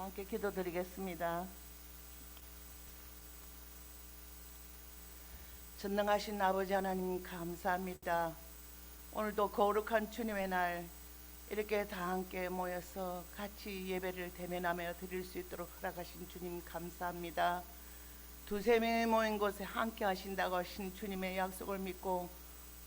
함께 기도드리겠습니다. 전능하신 아버지 하나님 감사합니다. 오늘도 거룩한 주님의 날 이렇게 다 함께 모여서 같이 예배를 대면하며 드릴 수 있도록 허락하신 주님 감사합니다. 두세 명이 모인 곳에 함께 하신다고 하신 주님의 약속을 믿고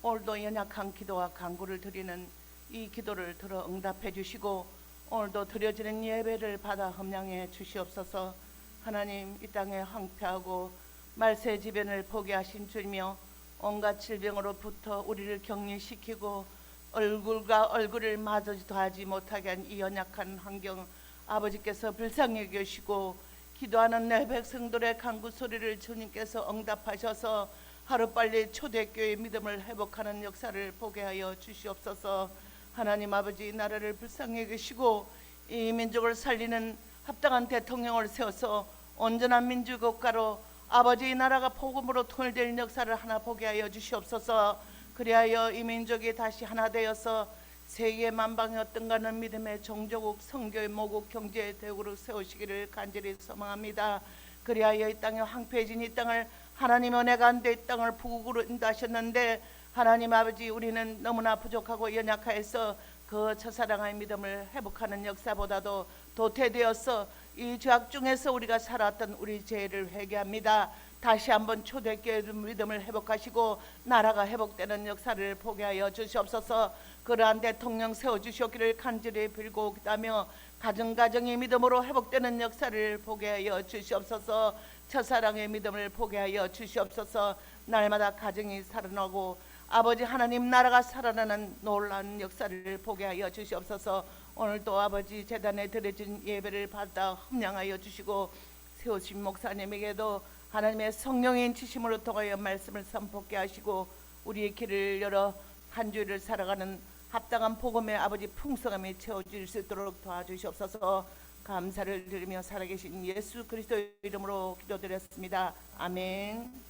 오늘도 연약한 기도와 간구를 드리는 이 기도를 들어 응답해 주시고 오늘도 드려지는 예배를 받아 흠양해 주시옵소서. 하나님, 이 땅에 황폐하고 말세지변을 보게 하신 주이며 온갖 질병으로부터 우리를 격리시키고 얼굴과 얼굴을 마주도 하지 못하게 한 이 연약한 환경 아버지께서 불쌍히 여기시고 기도하는 내 백성들의 간구 소리를 주님께서 응답하셔서 하루빨리 초대교회의 믿음을 회복하는 역사를 보게 하여 주시옵소서. 하나님 아버지, 나라를 불쌍히 여기시고 이 민족을 살리는 합당한 대통령을 세워서 온전한 민주국가로 아버지 나라가 복음으로 통일될 역사를 하나 보게 하여 주시옵소서. 그리하여 이 민족이 다시 하나 되어서 세계 만방에 어떤가는 믿음의 종교국, 성교의 모국, 경제의 대국으로 세우시기를 간절히 소망합니다. 그리하여 이 땅에 황폐해진 이 땅을 하나님 은혜 가운데 이 땅을 부국으로 인도하셨는데 하나님 아버지, 우리는 너무나 부족하고 연약하여서 그 첫사랑의 믿음을 회복하는 역사보다도 도태되어서 이 죄악 중에서 우리가 살았던 우리 죄를 회개합니다. 다시 한번 초대교회 믿음을 회복하시고 나라가 회복되는 역사를 보게 하여 주시옵소서. 그러한 대통령 세워주시기를 간절히 빌고 기도하며 가정가정이 믿음으로 회복되는 역사를 보게 하여 주시옵소서. 첫사랑의 믿음을 보게 하여 주시옵소서. 날마다 가정이 살아나고 아버지 하나님 나라가 살아나는 놀라운 역사를 보게 하여 주시옵소서. 오늘도 아버지 제단에 드려진 예배를 받아 흠양하여 주시고 세우신 목사님에게도 하나님의 성령의 지심으로 통하여 말씀을 선포케 하시고 우리의 길을 열어 한 주일을 살아가는 합당한 복음의 아버지 풍성함이 채워질 수 있도록 도와주시옵소서. 감사를 드리며 살아계신 예수 그리스도의 이름으로 기도드렸습니다. 아멘.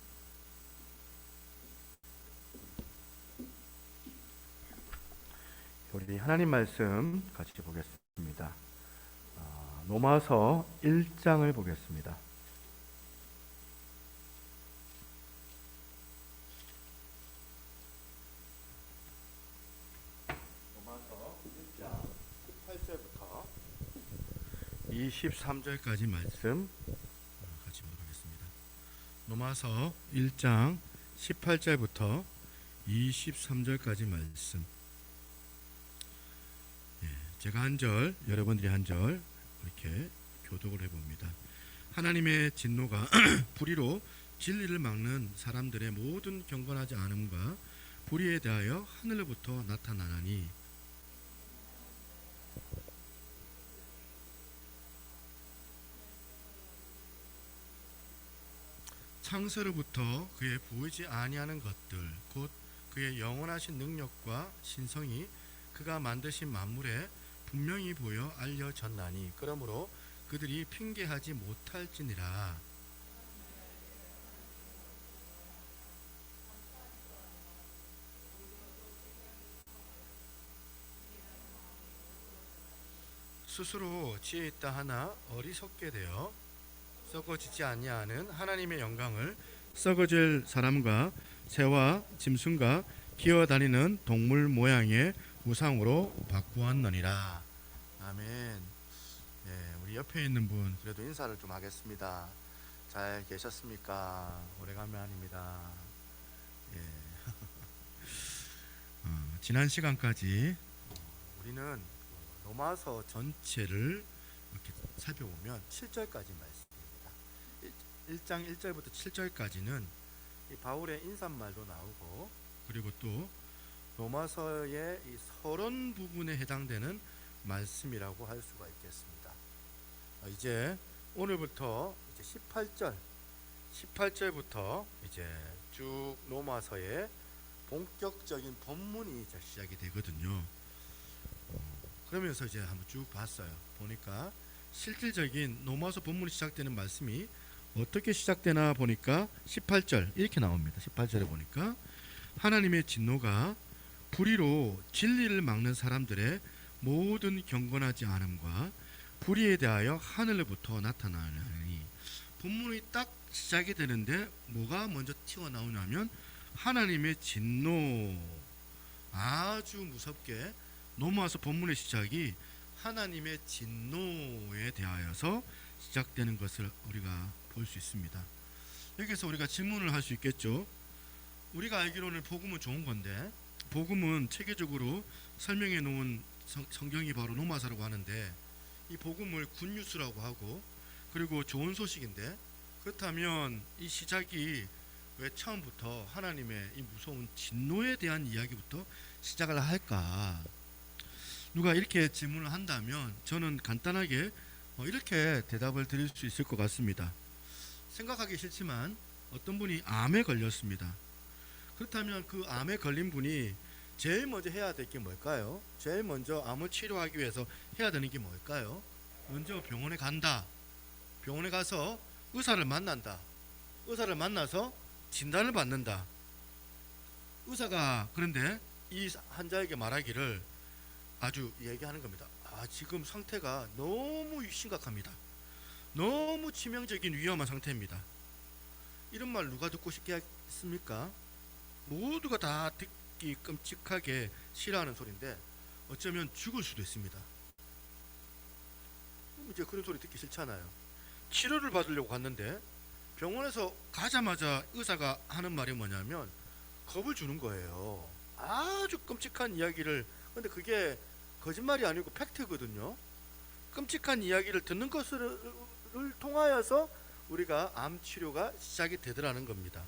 우리 하나님 말씀 같이 보겠습니다. 로마서 1장을 보겠습니다. 로마서 1장 18절부터 23절까지 말씀 같이 보도록 하겠습니다. 로마서 1장 18절부터 23절까지 말씀. 제가 한 절, 여러분들이 한 절 이렇게 교독을 해봅니다. 하나님의 진노가 불의로 진리를 막는 사람들의 모든 경건하지 않음과 불의에 대하여 하늘로부터 나타나나니 창세로부터 그의 보이지 아니하는 것들 곧 그의 영원하신 능력과 신성이 그가 만드신 만물에 분명히 보여 알려졌나니 그러므로 그들이 핑계하지 못할지니라. 스스로 지혜 있다 하나 어리석게 되어 썩어지지 아니하는 하나님의 영광을 썩어질 사람과 새와 짐승과 기어다니는 동물 모양의 우상으로 바꾸었느니라. 아멘. 우리 옆에 있는 분 그래도 인사를 좀 하겠습니다. 잘 계셨습니까? 오래간만입니다. 지난 시간까지 우리는 로마서 전체를 이렇게 살펴보면 7절까지 말씀입니다. 1장 1절부터 7절까지는 이 바울의 인사말도 나오고 그리고 또 로마서의 이 서론 부분에 해당되는 말씀이라고 할 수가 있겠습니다. 이제 오늘부터 이제 18절부터 이제 쭉 로마서의 본격적인 본문이 이제 시작이 되거든요. 그러면서 이제 한번 쭉 봤어요. 보니까 실질적인 로마서 본문이 시작되는 말씀이 어떻게 시작되나 보니까 18절 이렇게 나옵니다. 18절에 보니까 하나님의 진노가 불의로 진리를 막는 사람들의 모든 경건하지 않음과 불의에 대하여 하늘로부터 나타나니. 본문이 딱 시작이 되는데 뭐가 먼저 튀어나오냐면 하나님의 진노. 아주 무섭게 넘어와서 본문의 시작이 하나님의 진노에 대하여서 시작되는 것을 우리가 볼 수 있습니다. 여기서 우리가 질문을 할 수 있겠죠. 우리가 알기로는 복음은 좋은 건데, 복음은 체계적으로 설명해 놓은 성경이 바로 로마서라고 하는데, 이 복음을 굿뉴스라고 하고 그리고 좋은 소식인데, 그렇다면 이 시작이 왜 처음부터 하나님의 이 무서운 진노에 대한 이야기부터 시작을 할까? 누가 이렇게 질문을 한다면 저는 간단하게 이렇게 대답을 드릴 수 있을 것 같습니다. 생각하기 싫지만 어떤 분이 암에 걸렸습니다. 그렇다면 그 암에 걸린 분이 제일 먼저 해야 될 게 뭘까요? 제일 먼저 암을 치료하기 위해서 해야 되는 게 뭘까요? 먼저 병원에 간다. 병원에 가서 의사를 만난다. 의사를 만나서 진단을 받는다. 의사가 그런데 이 환자에게 말하기를 아주 얘기하는 겁니다. 지금 상태가 너무 심각합니다. 너무 치명적인 위험한 상태입니다. 이런 말 누가 듣고 싶겠습니까? 모두가 다 듣기 끔찍하게 싫어하는 소리인데 어쩌면 죽을 수도 있습니다. 이제 그런 소리 듣기 싫잖아요. 치료를 받으려고 갔는데 병원에서 가자마자 의사가 하는 말이 뭐냐면 겁을 주는 거예요. 아주 끔찍한 이야기를. 근데 그게 거짓말이 아니고 팩트거든요. 끔찍한 이야기를 듣는 것을 통하여서 우리가 암 치료가 시작이 되더라는 겁니다.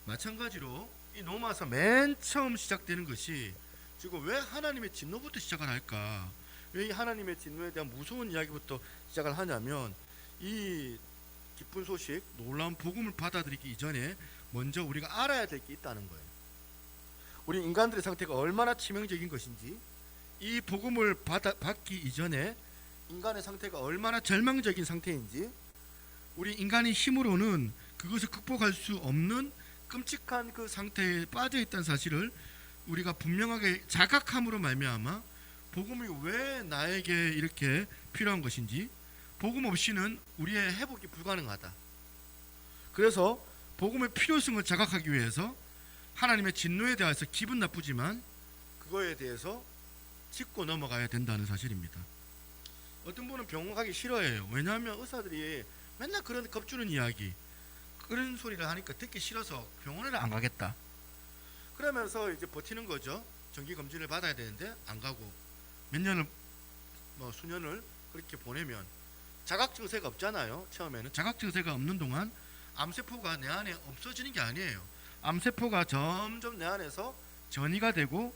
마찬가지로 이 로마서 맨 처음 시작되는 것이 지금 왜 하나님의 진노부터 시작을 할까? 왜 이 하나님의 진노에 대한 무서운 이야기부터 시작을 하냐면 이 기쁜 소식, 놀라운 복음을 받아들이기 이전에 먼저 우리가 알아야 될 게 있다는 거예요. 우리 인간들의 상태가 얼마나 치명적인 것인지, 이 복음을 받기 이전에 인간의 상태가 얼마나 절망적인 상태인지, 우리 인간의 힘으로는 그것을 극복할 수 없는 끔찍한 그 상태에 빠져 있다는 사실을 우리가 분명하게 자각함으로 말미암아 복음이 왜 나에게 이렇게 필요한 것인지, 복음 없이는 우리의 회복이 불가능하다. 그래서 복음의 필요성을 자각하기 위해서 하나님의 진노에 대해서 기분 나쁘지만 그거에 대해서 짚고 넘어가야 된다는 사실입니다. 어떤 분은 병원 가기 싫어해요. 왜냐하면 의사들이 맨날 그런 겁주는 이야기, 그런 소리를 하니까 듣기 싫어서 병원을 안 가겠다. 그러면서 이제 버티는 거죠. 정기 검진을 받아야 되는데 안 가고 몇 년을 수년을 그렇게 보내면 자각 증세가 없잖아요. 처음에는 자각 증세가 없는 동안 암세포가 내 안에 없어지는 게 아니에요. 암세포가 점점 내 안에서 전이가 되고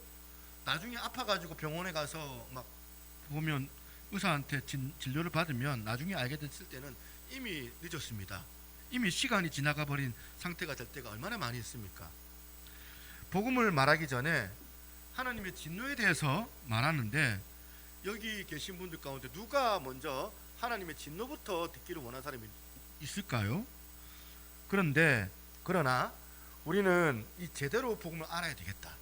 나중에 아파가지고 병원에 가서 막 보면 의사한테 진료를 받으면 나중에 알게 됐을 때는 이미 늦었습니다. 이미 시간이 지나가 버린 상태가 될 때가 얼마나 많이 있습니까? 복음을 말하기 전에 하나님의 진노에 대해서 말하는데 여기 계신 분들 가운데 누가 먼저 하나님의 진노부터 듣기를 원하는 사람이 있을까요? 그러나 우리는 이 제대로 복음을 알아야 되겠다.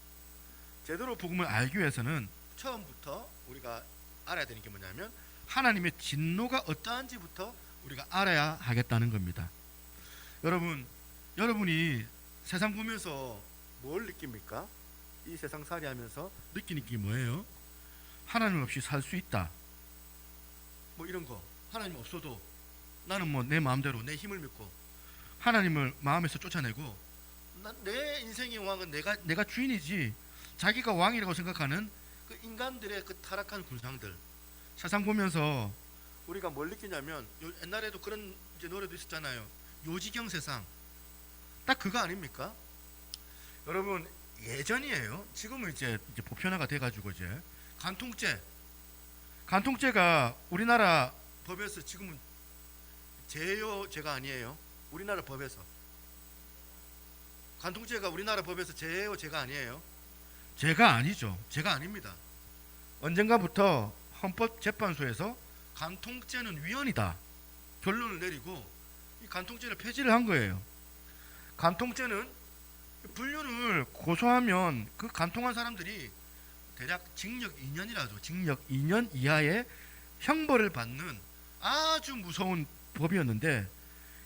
제대로 복음을 알기 위해서는 처음부터 우리가 알아야 되는 게 뭐냐면 하나님의 진노가 어떠한지부터 우리가 알아야 하겠다는 겁니다. 여러분이 세상 보면서 뭘 느낍니까? 이 세상 살이 하면서 느끼는 게 뭐예요? 하나님 없이 살 수 있다. 뭐 이런 거. 하나님 없어도 나는 내 마음대로 내 힘을 믿고 하나님을 마음에서 쫓아내고 내 인생의 왕은 내가 주인이지. 자기가 왕이라고 생각하는 그 인간들의 그 타락한 군상들. 세상 보면서 우리가 뭘 느끼냐면 옛날에도 그런 이제 노래도 있었잖아요. 요지경 세상. 딱 그거 아닙니까? 여러분 예전이에요. 지금은 이제 보편화가 돼가지고 이제 간통죄가 우리나라 법에서 지금은 죄가 아니에요. 우리나라 법에서 간통죄가 우리나라 법에서 죄가 아니에요. 죄가 아니죠. 죄가 아닙니다. 언젠가부터 헌법재판소에서 간통죄는 위헌이다 결론을 내리고 이 간통죄를 폐지를 한 거예요. 간통죄는 불륜을 고소하면 그 간통한 사람들이 대략 징역 2년이라도 징역 2년 이하의 형벌을 받는 아주 무서운 법이었는데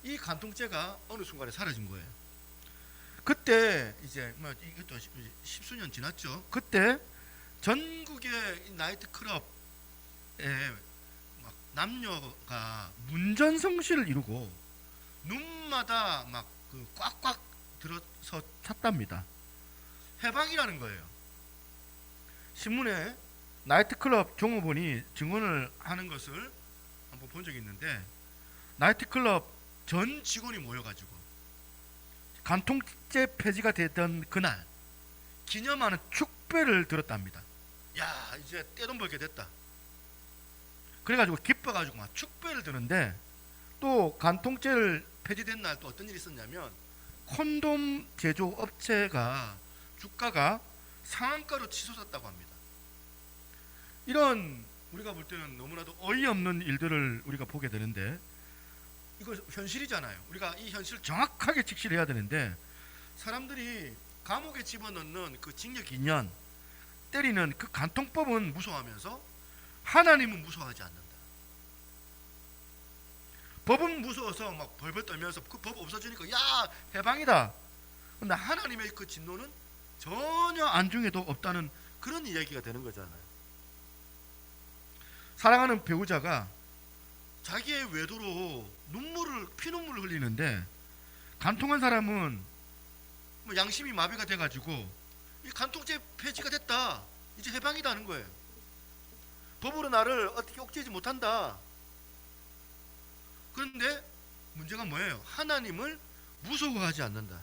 이 간통죄가 어느 순간에 사라진 거예요. 그때 이제 뭐 이것도 십수년 지났죠. 그때 전국의 나이트 클럽에 막 남녀가 문전성시를 이루고 눈마다 막 그 꽉꽉 들어서 찼답니다. 해방이라는 거예요. 신문에 나이트클럽 종업원이 증언을 하는 것을 한번 본 적이 있는데 나이트클럽 전 직원이 모여가지고 간통죄 폐지가 됐던 그날 기념하는 축배를 들었답니다. 야, 이제 떼돈 벌게 됐다. 그래가지고 기뻐가지고 막 축배를 드는데 또 간통죄를 폐지된 날 또 어떤 일이 있었냐면 콘돔 제조 업체가 주가가 상한가로 치솟았다고 합니다. 이런 우리가 볼 때는 너무나도 어이없는 일들을 우리가 보게 되는데 이거 현실이잖아요. 우리가 이 현실을 정확하게 직시해야 되는데 사람들이 감옥에 집어넣는 그 징역 2년 때리는 그 간통법은 무서워하면서 하나님은 무서워하지 않는다. 법은 무서워서 막 벌벌 떨면서 그 법 없어지니까 야 해방이다. 근데 하나님의 그 진노는 전혀 안중에도 없다는 그런 이야기가 되는 거잖아요. 사랑하는 배우자가 자기의 외도로 피눈물을 흘리는데 간통한 사람은 뭐 양심이 마비가 돼가지고 이 간통죄 폐지가 됐다. 이제 해방이다는 거예요. 법으로 나를 어떻게 옥죄지 못한다. 그런데 문제가 뭐예요? 하나님을 무서워하지 않는다.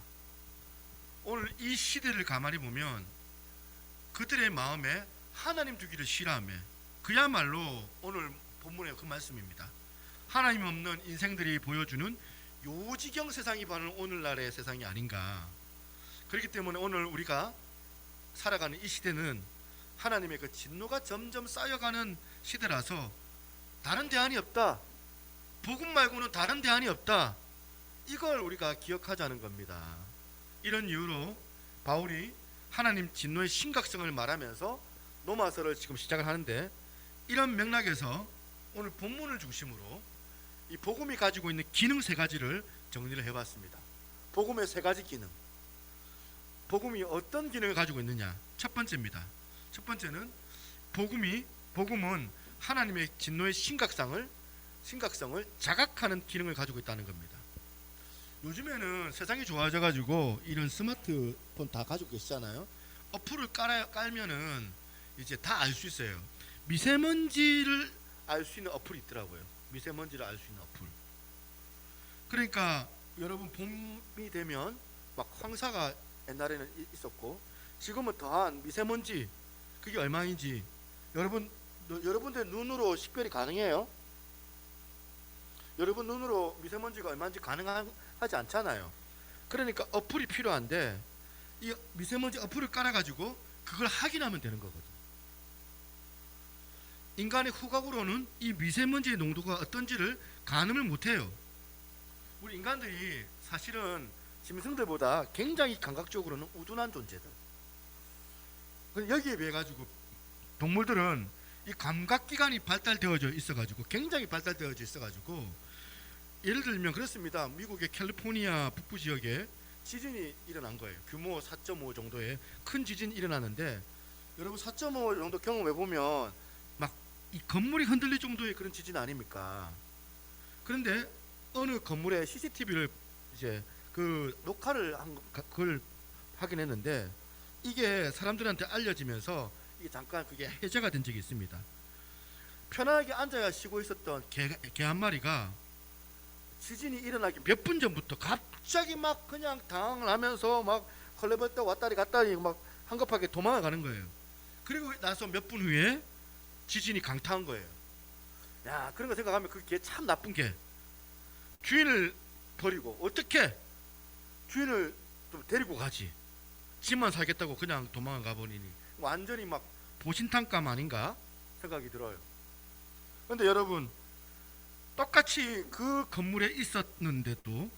오늘 이 시대를 가만히 보면 그들의 마음에 하나님 두기를 싫어하며 그야말로 오늘 본문의 그 말씀입니다. 하나님 없는 인생들이 보여주는 요지경 세상이 바로 오늘날의 세상이 아닌가. 그렇기 때문에 오늘 우리가 살아가는 이 시대는 하나님의 그 진노가 점점 쌓여가는 시대라서 다른 대안이 없다. 복음 말고는 다른 대안이 없다. 이걸 우리가 기억하자는 겁니다. 이런 이유로 바울이 하나님 진노의 심각성을 말하면서 로마서를 지금 시작을 하는데 이런 맥락에서 오늘 본문을 중심으로 이 복음이 가지고 있는 기능 세 가지를 정리를 해봤습니다. 복음의 세 가지 기능. 복음이 어떤 기능을 가지고 있느냐? 첫 번째입니다. 첫 번째는 복음은 하나님의 진노의 심각성을 자각하는 기능을 가지고 있다는 겁니다. 요즘에는 세상이 좋아져 가지고 이런 스마트폰 다 가지고 계시잖아요. 어플을 깔면은 이제 다 알 수 있어요. 미세먼지를 알 수 있는 어플이 있더라고요. 미세먼지를 알 수 있는 어플. 그러니까 여러분 봄이 되면 막 황사가 옛날에는 있었고 지금은 더한 미세먼지 그게 얼마인지 여러분들 눈으로 식별이 가능해요? 여러분 눈으로 미세먼지가 얼마인지 가능하지 않잖아요. 그러니까 어플이 필요한데 이 미세먼지 어플을 깔아가지고 그걸 확인하면 되는 거거든. 인간의 후각으로는 이 미세먼지의 농도가 어떤지를 가늠을 못해요. 우리 인간들이 사실은 짐승들보다 굉장히 감각적으로는 우둔한 존재들. 여기에 비해 가지고 동물들은 이 감각기관이 발달되어져 있어가지고 굉장히 발달되어져 있어가지고 예를 들면 그렇습니다. 미국의 캘리포니아 북부 지역에 지진이 일어난 거예요. 규모 4.5 정도의 큰 지진이 일어나는데 여러분 4.5 정도 경험해 보면 막 이 건물이 흔들릴 정도의 그런 지진 아닙니까? 그런데 어느 건물에 CCTV를 이제 그 녹화를 한 그걸 확인했는데 이게 사람들한테 알려지면서 이게 잠깐 그게 해제가 된 적이 있습니다. 편하게 앉아야 쉬고 있었던 개 한 마리가 지진이 일어나기 몇 분 전부터 갑자기 막 그냥 당황을 하면서 막 헐레벌떡 왔다리 갔다리 막 한급하게 도망을 가는 거예요. 그리고 나서 몇 분 후에 지진이 강타한 거예요. 야, 그런 거 생각하면 그 개 참 나쁜 개. 주인을 버리고 어떻게 주인을 좀 데리고 가지. 집만 살겠다고 그냥 도망을 가버리니 완전히 막 보신탕감 아닌가 생각이 들어요. 그런데 여러분 똑같이 그 건물에 있었는데도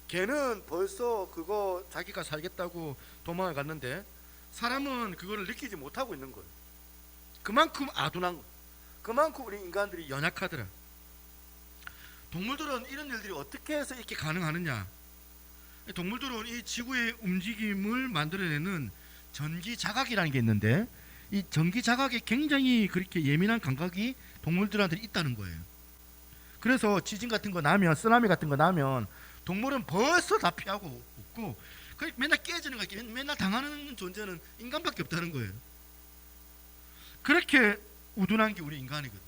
걔는 벌써 그거 자기가 살겠다고 도망을 갔는데 사람은 그거를 느끼지 못하고 있는 거예요. 그만큼 아둔한 거예요. 그만큼 우리 인간들이 연약하더라. 동물들은 이런 일들이 어떻게 해서 이렇게 가능하느냐? 동물들은 이 지구의 움직임을 만들어내는 전기 자각이라는 게 있는데, 이 전기 자각에 굉장히 그렇게 예민한 감각이 동물들한테 있다는 거예요. 그래서 지진 같은 거 나면, 쓰나미 같은 거 나면 동물은 벌써 다 피하고 없고, 맨날 깨지는 거, 맨날 당하는 존재는 인간밖에 없다는 거예요. 그렇게 우둔한 게 우리 인간이거든.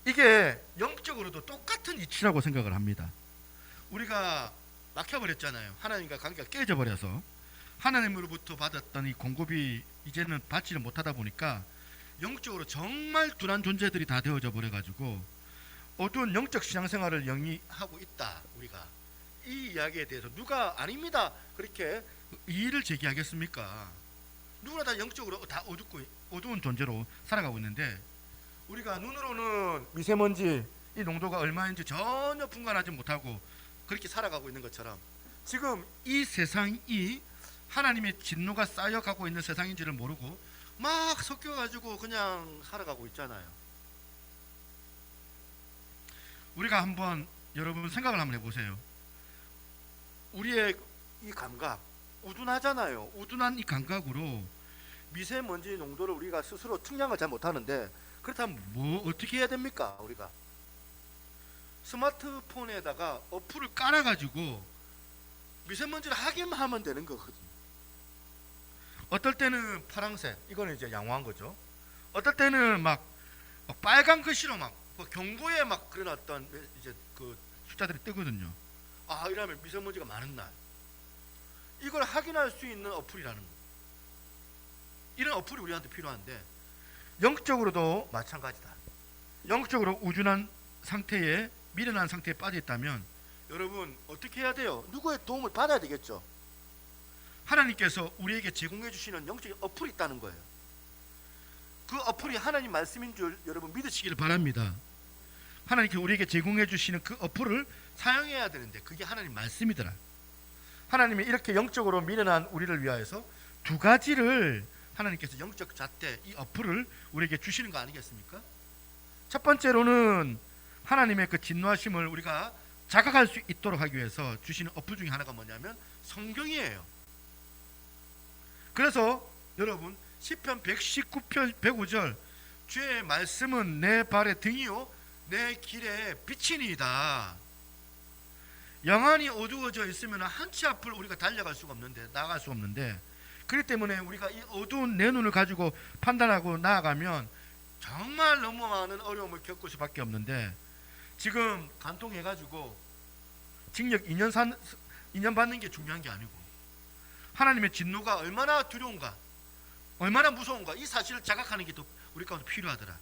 이게 영적으로도 똑같은 이치라고 생각을 합니다. 우리가 막혀버렸잖아요. 하나님과 관계가 깨져버려서 하나님으로부터 받았던 이 공급이 이제는 받지를 못하다 보니까 영적으로 정말 둔한 존재들이 다 되어져 버려가지고 어두운 영적 신앙생활을 영위하고 있다. 우리가 이 이야기에 대해서 누가 아닙니다 그렇게 이의를 제기하겠습니까? 누구나 다 영적으로 다 어두운 존재로 살아가고 있는데, 우리가 눈으로는 미세먼지 이 농도가 얼마인지 전혀 분간하지 못하고 그렇게 살아가고 있는 것처럼, 지금 이 세상이 하나님의 진노가 쌓여가고 있는 세상인지를 모르고 막 섞여가지고 그냥 살아가고 있잖아요. 우리가 한번 여러분 생각을 한번 해보세요. 우리의 이 감각 우둔하잖아요. 우둔한 이 감각으로 미세먼지 농도를 우리가 스스로 측량을 잘 못하는데, 그렇다면 뭐 어떻게 해야 됩니까? 우리가 스마트폰에다가 어플을 깔아가지고 미세먼지를 확인만 하면 되는 거거든요. 어떨 때는 파란색, 이거는 이제 양호한 거죠. 어떨 때는 막 빨간 글씨로 막 경고에 막 그려놨던 이제 그 숫자들이 뜨거든요. 아, 이러면 미세먼지가 많은 날. 이걸 확인할 수 있는 어플이라는 거. 이런 어플이 우리한테 필요한데, 영적으로도 마찬가지다. 영적으로 우둔한 상태에, 미련한 상태에 빠져 있다면 여러분 어떻게 해야 돼요? 누구의 도움을 받아야 되겠죠. 하나님께서 우리에게 제공해 주시는 영적인 어플이 있다는 거예요. 그 어플이 하나님 말씀인 줄 여러분 믿으시기를 바랍니다. 하나님께 우리에게 제공해 주시는 그 어플을 사용해야 되는데, 그게 하나님 말씀이더라. 하나님이 이렇게 영적으로 미련한 우리를 위하여서 두 가지를 하나님께서 영적 잣대, 이 어플을 우리에게 주시는 거 아니겠습니까? 첫 번째로는 하나님의 그 진노하심을 우리가 자각할 수 있도록 하기 위해서 주시는 어플 중에 하나가 뭐냐면 성경이에요. 그래서 여러분 시편 119편 105절, 주의 말씀은 내 발의 등이요 내 길의 빛이니이다. 영안이 어두워져 있으면 한 치 앞을 우리가 달려갈 수가 없는데, 나아갈 수 없는데, 그렇기 때문에 우리가 이 어두운 내 눈을 가지고 판단하고 나아가면 정말 너무 많은 어려움을 겪을 수밖에 없는데, 지금 간통해가지고 징역 2년 받는 게 중요한 게 아니고, 하나님의 진노가 얼마나 두려운가, 얼마나 무서운가, 이 사실을 자각하는 게 더 우리 가운데 필요하더라.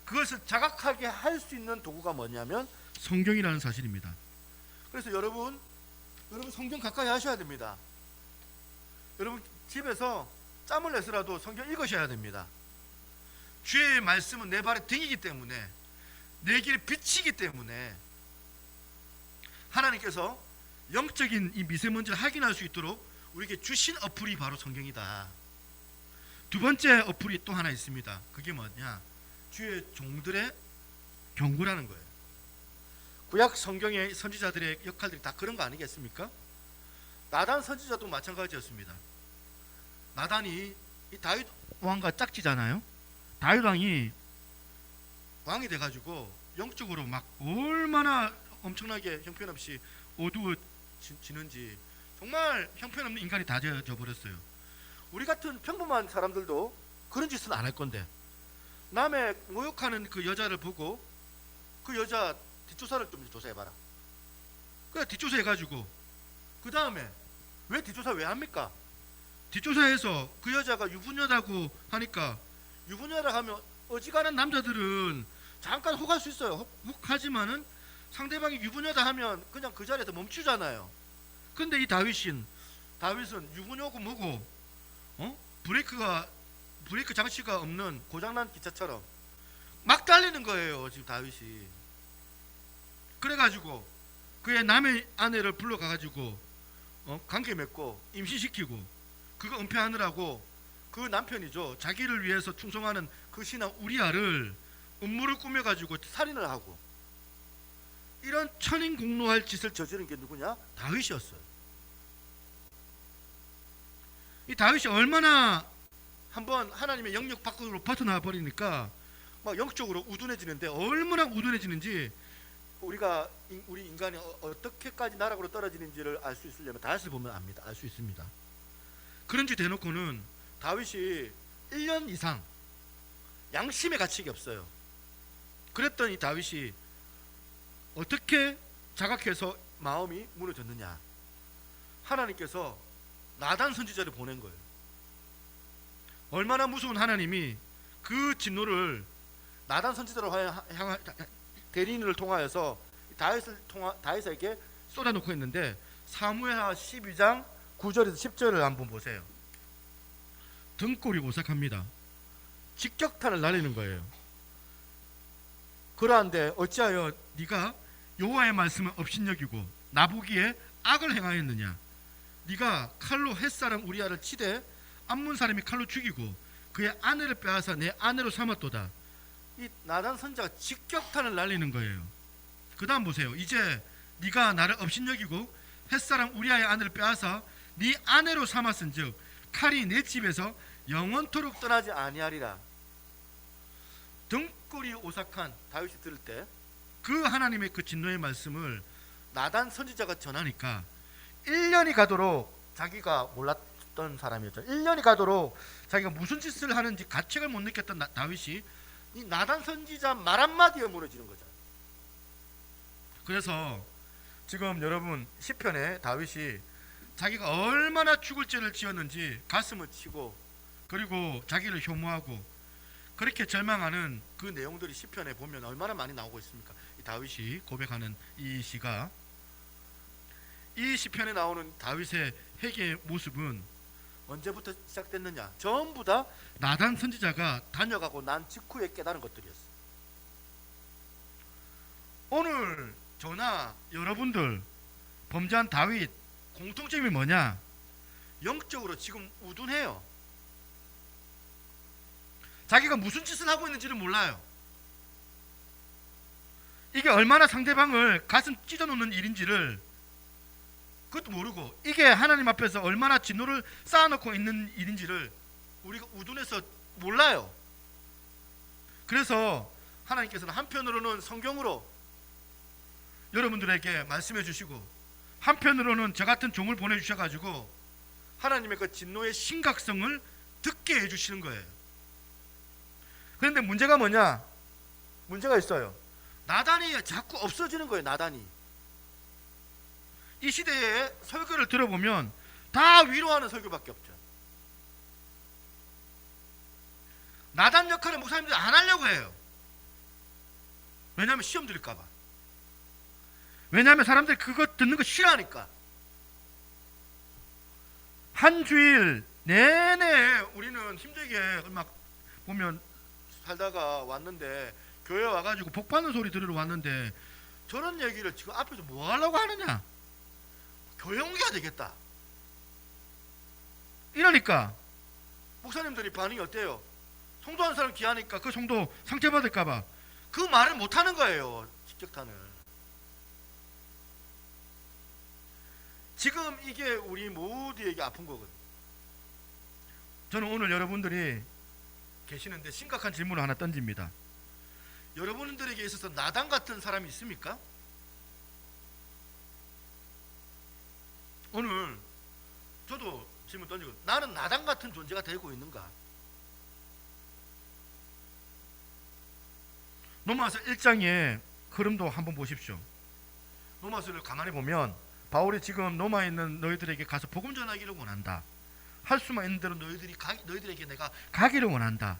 그것을 자각하게 할 수 있는 도구가 뭐냐면 성경이라는 사실입니다. 그래서 여러분 성경 가까이 하셔야 됩니다. 여러분 집에서 짬을 내서라도 성경 읽으셔야 됩니다. 주의 말씀은 내 발의 등이기 때문에, 내 길의 빛이기 때문에 하나님께서 영적인 이 미세먼지를 확인할 수 있도록 우리에게 주신 어플이 바로 성경이다. 두 번째 어플이 또 하나 있습니다. 그게 뭐냐? 주의 종들의 경고라는 거예요. 구약 성경의 선지자들의 역할들이 다 그런 거 아니겠습니까? 나단 선지자도 마찬가지였습니다. 나단이 이 다윗 왕과 짝지잖아요. 다윗 왕이 왕이 돼가지고 영적으로 막 얼마나 엄청나게 형편없이 어두워지는지, 정말 형편없는 인간이 다 되어져 버렸어요. 우리 같은 평범한 사람들도 그런 짓은 안 할 건데, 남의 모욕하는 그 여자를 보고 그 여자 뒷조사를 좀 조사해봐라. 그래 뒷조사해가지고 그 다음에 왜 뒷조사 왜 합니까? 뒷조사해서 그 여자가 유부녀라고 하니까, 유부녀라 하면 어지간한 남자들은 잠깐 혹할 수 있어요. 혹하지만은 상대방이 유부녀다 하면 그냥 그 자리에서 멈추잖아요. 근데 이 다윗은 유부녀고 뭐고 브레이크 장치가 없는 고장난 기차처럼 막 달리는 거예요. 지금 다윗이. 그래가지고 그의 남의 아내를 불러가가지고 관계 맺고 임신시키고, 그거 은폐하느라고 그 남편이죠. 자기를 위해서 충성하는 그 신하 우리아를 음모를 꾸며가지고 살인을 하고 이런 천인공노할 짓을 저지른 게 누구냐? 다윗이었어요. 이 다윗이 얼마나 한번 하나님의 영역 밖으로 벗어나 버리니까 막 영적으로 우둔해지는데, 얼마나 우둔해지는지 우리 인간이 어떻게까지 나락으로 떨어지는지를 알 수 있으려면 다윗을 보면 압니다. 알 수 있습니다. 그런지 대놓고는 다윗이 1년 이상 양심의 가책이 없어요. 그랬더니 다윗이 어떻게 자각해서 마음이 무너졌느냐? 하나님께서 나단 선지자를 보낸 거예요. 얼마나 무서운 하나님이 그 진노를 나단 선지자로 대리인을 통하여서 다윗에게 쏟아놓고 했는데, 사무엘하 12장 9절에서 10절을 한번 보세요. 등골이 오싹합니다. 직격탄을 날리는 거예요. 그러한데 어찌하여 네가 여호와의 말씀을 업신여기고 나보기에 악을 행하였느냐? 네가 칼로 햇사람 우리아를 치되 암몬 사람이 칼로 죽이고 그의 아내를 빼앗아 내 아내로 삼았도다. 이 나단 선지자가 직격탄을 날리는 거예요. 그 다음 보세요. 이제 네가 나를 업신여기고 햇사람 우리아의 아내를 빼앗아 네 아내로 삼았은즉 칼이 내 집에서 영원토록 떠나지 아니하리라. 등골이 오싹한 다윗이 들을 때 그 하나님의 그 진노의 말씀을 나단 선지자가 전하니까 1년이 가도록 자기가 몰랐던 사람이었죠. 1년이 가도록 자기가 무슨 짓을 하는지 가책을 못 느꼈던 다윗이 이 나단 선지자 말 한마디에 무너지는 거죠. 그래서 지금 여러분 시편에 다윗이 자기가 얼마나 죽을 죄를 지었는지 가슴을 치고 그리고 자기를 혐오하고 그렇게 절망하는 그 내용들이 시편에 보면 얼마나 많이 나오고 있습니까? 이 다윗이 고백하는 이 시가, 이 시편에 나오는 다윗의 회개의 모습은 언제부터 시작됐느냐? 전부 다 나단 선지자가 다녀가고 난 직후에 깨달은 것들이었어요. 오늘 저나 여러분들 범죄한 다윗 공통점이 뭐냐? 영적으로 지금 우둔해요. 자기가 무슨 짓을 하고 있는지를 몰라요. 이게 얼마나 상대방을 가슴 찢어놓는 일인지를 그것도 모르고, 이게 하나님 앞에서 얼마나 진노를 쌓아놓고 있는 일인지를 우리가 우둔해서 몰라요. 그래서 하나님께서는 한편으로는 성경으로 여러분들에게 말씀해 주시고, 한편으로는 저 같은 종을 보내주셔가지고 하나님의 그 진노의 심각성을 듣게 해주시는 거예요. 그런데 문제가 뭐냐? 문제가 있어요. 나단이 자꾸 없어지는 거예요. 나단이. 이 시대의 설교를 들어보면 다 위로하는 설교밖에 없죠. 나단 역할을 목사님들이 안 하려고 해요. 왜냐하면 시험 드릴까 봐. 왜냐하면 사람들이 그거 듣는 거 싫어하니까. 한 주일 내내 우리는 힘들게 막 보면 살다가 왔는데, 교회 와가지고 복받는 소리 들으러 왔는데 저런 얘기를 지금 앞에서 뭐 하려고 하느냐? 교회 옮겨야 되겠다. 이러니까 목사님들이 반응이 어때요? 성도 한 사람 귀하니까 그 성도 상처받을까봐 그 말을 못하는 거예요. 직격탄을. 지금 이게 우리 모두에게 아픈 거거든요. 저는 오늘 여러분들이 계시는데 심각한 질문을 하나 던집니다. 여러분들에게 있어서 나단 같은 사람이 있습니까? 오늘 저도 질문 던지고, 나는 나단 같은 존재가 되고 있는가? 로마서 1장의 흐름도 한번 보십시오. 로마서를 가만히 보면 바울이 지금 로마에 있는 너희들에게 가서 복음 전하기를 원한다. 할 수만 있는 대로 너희들에게 내가 가기를 원한다.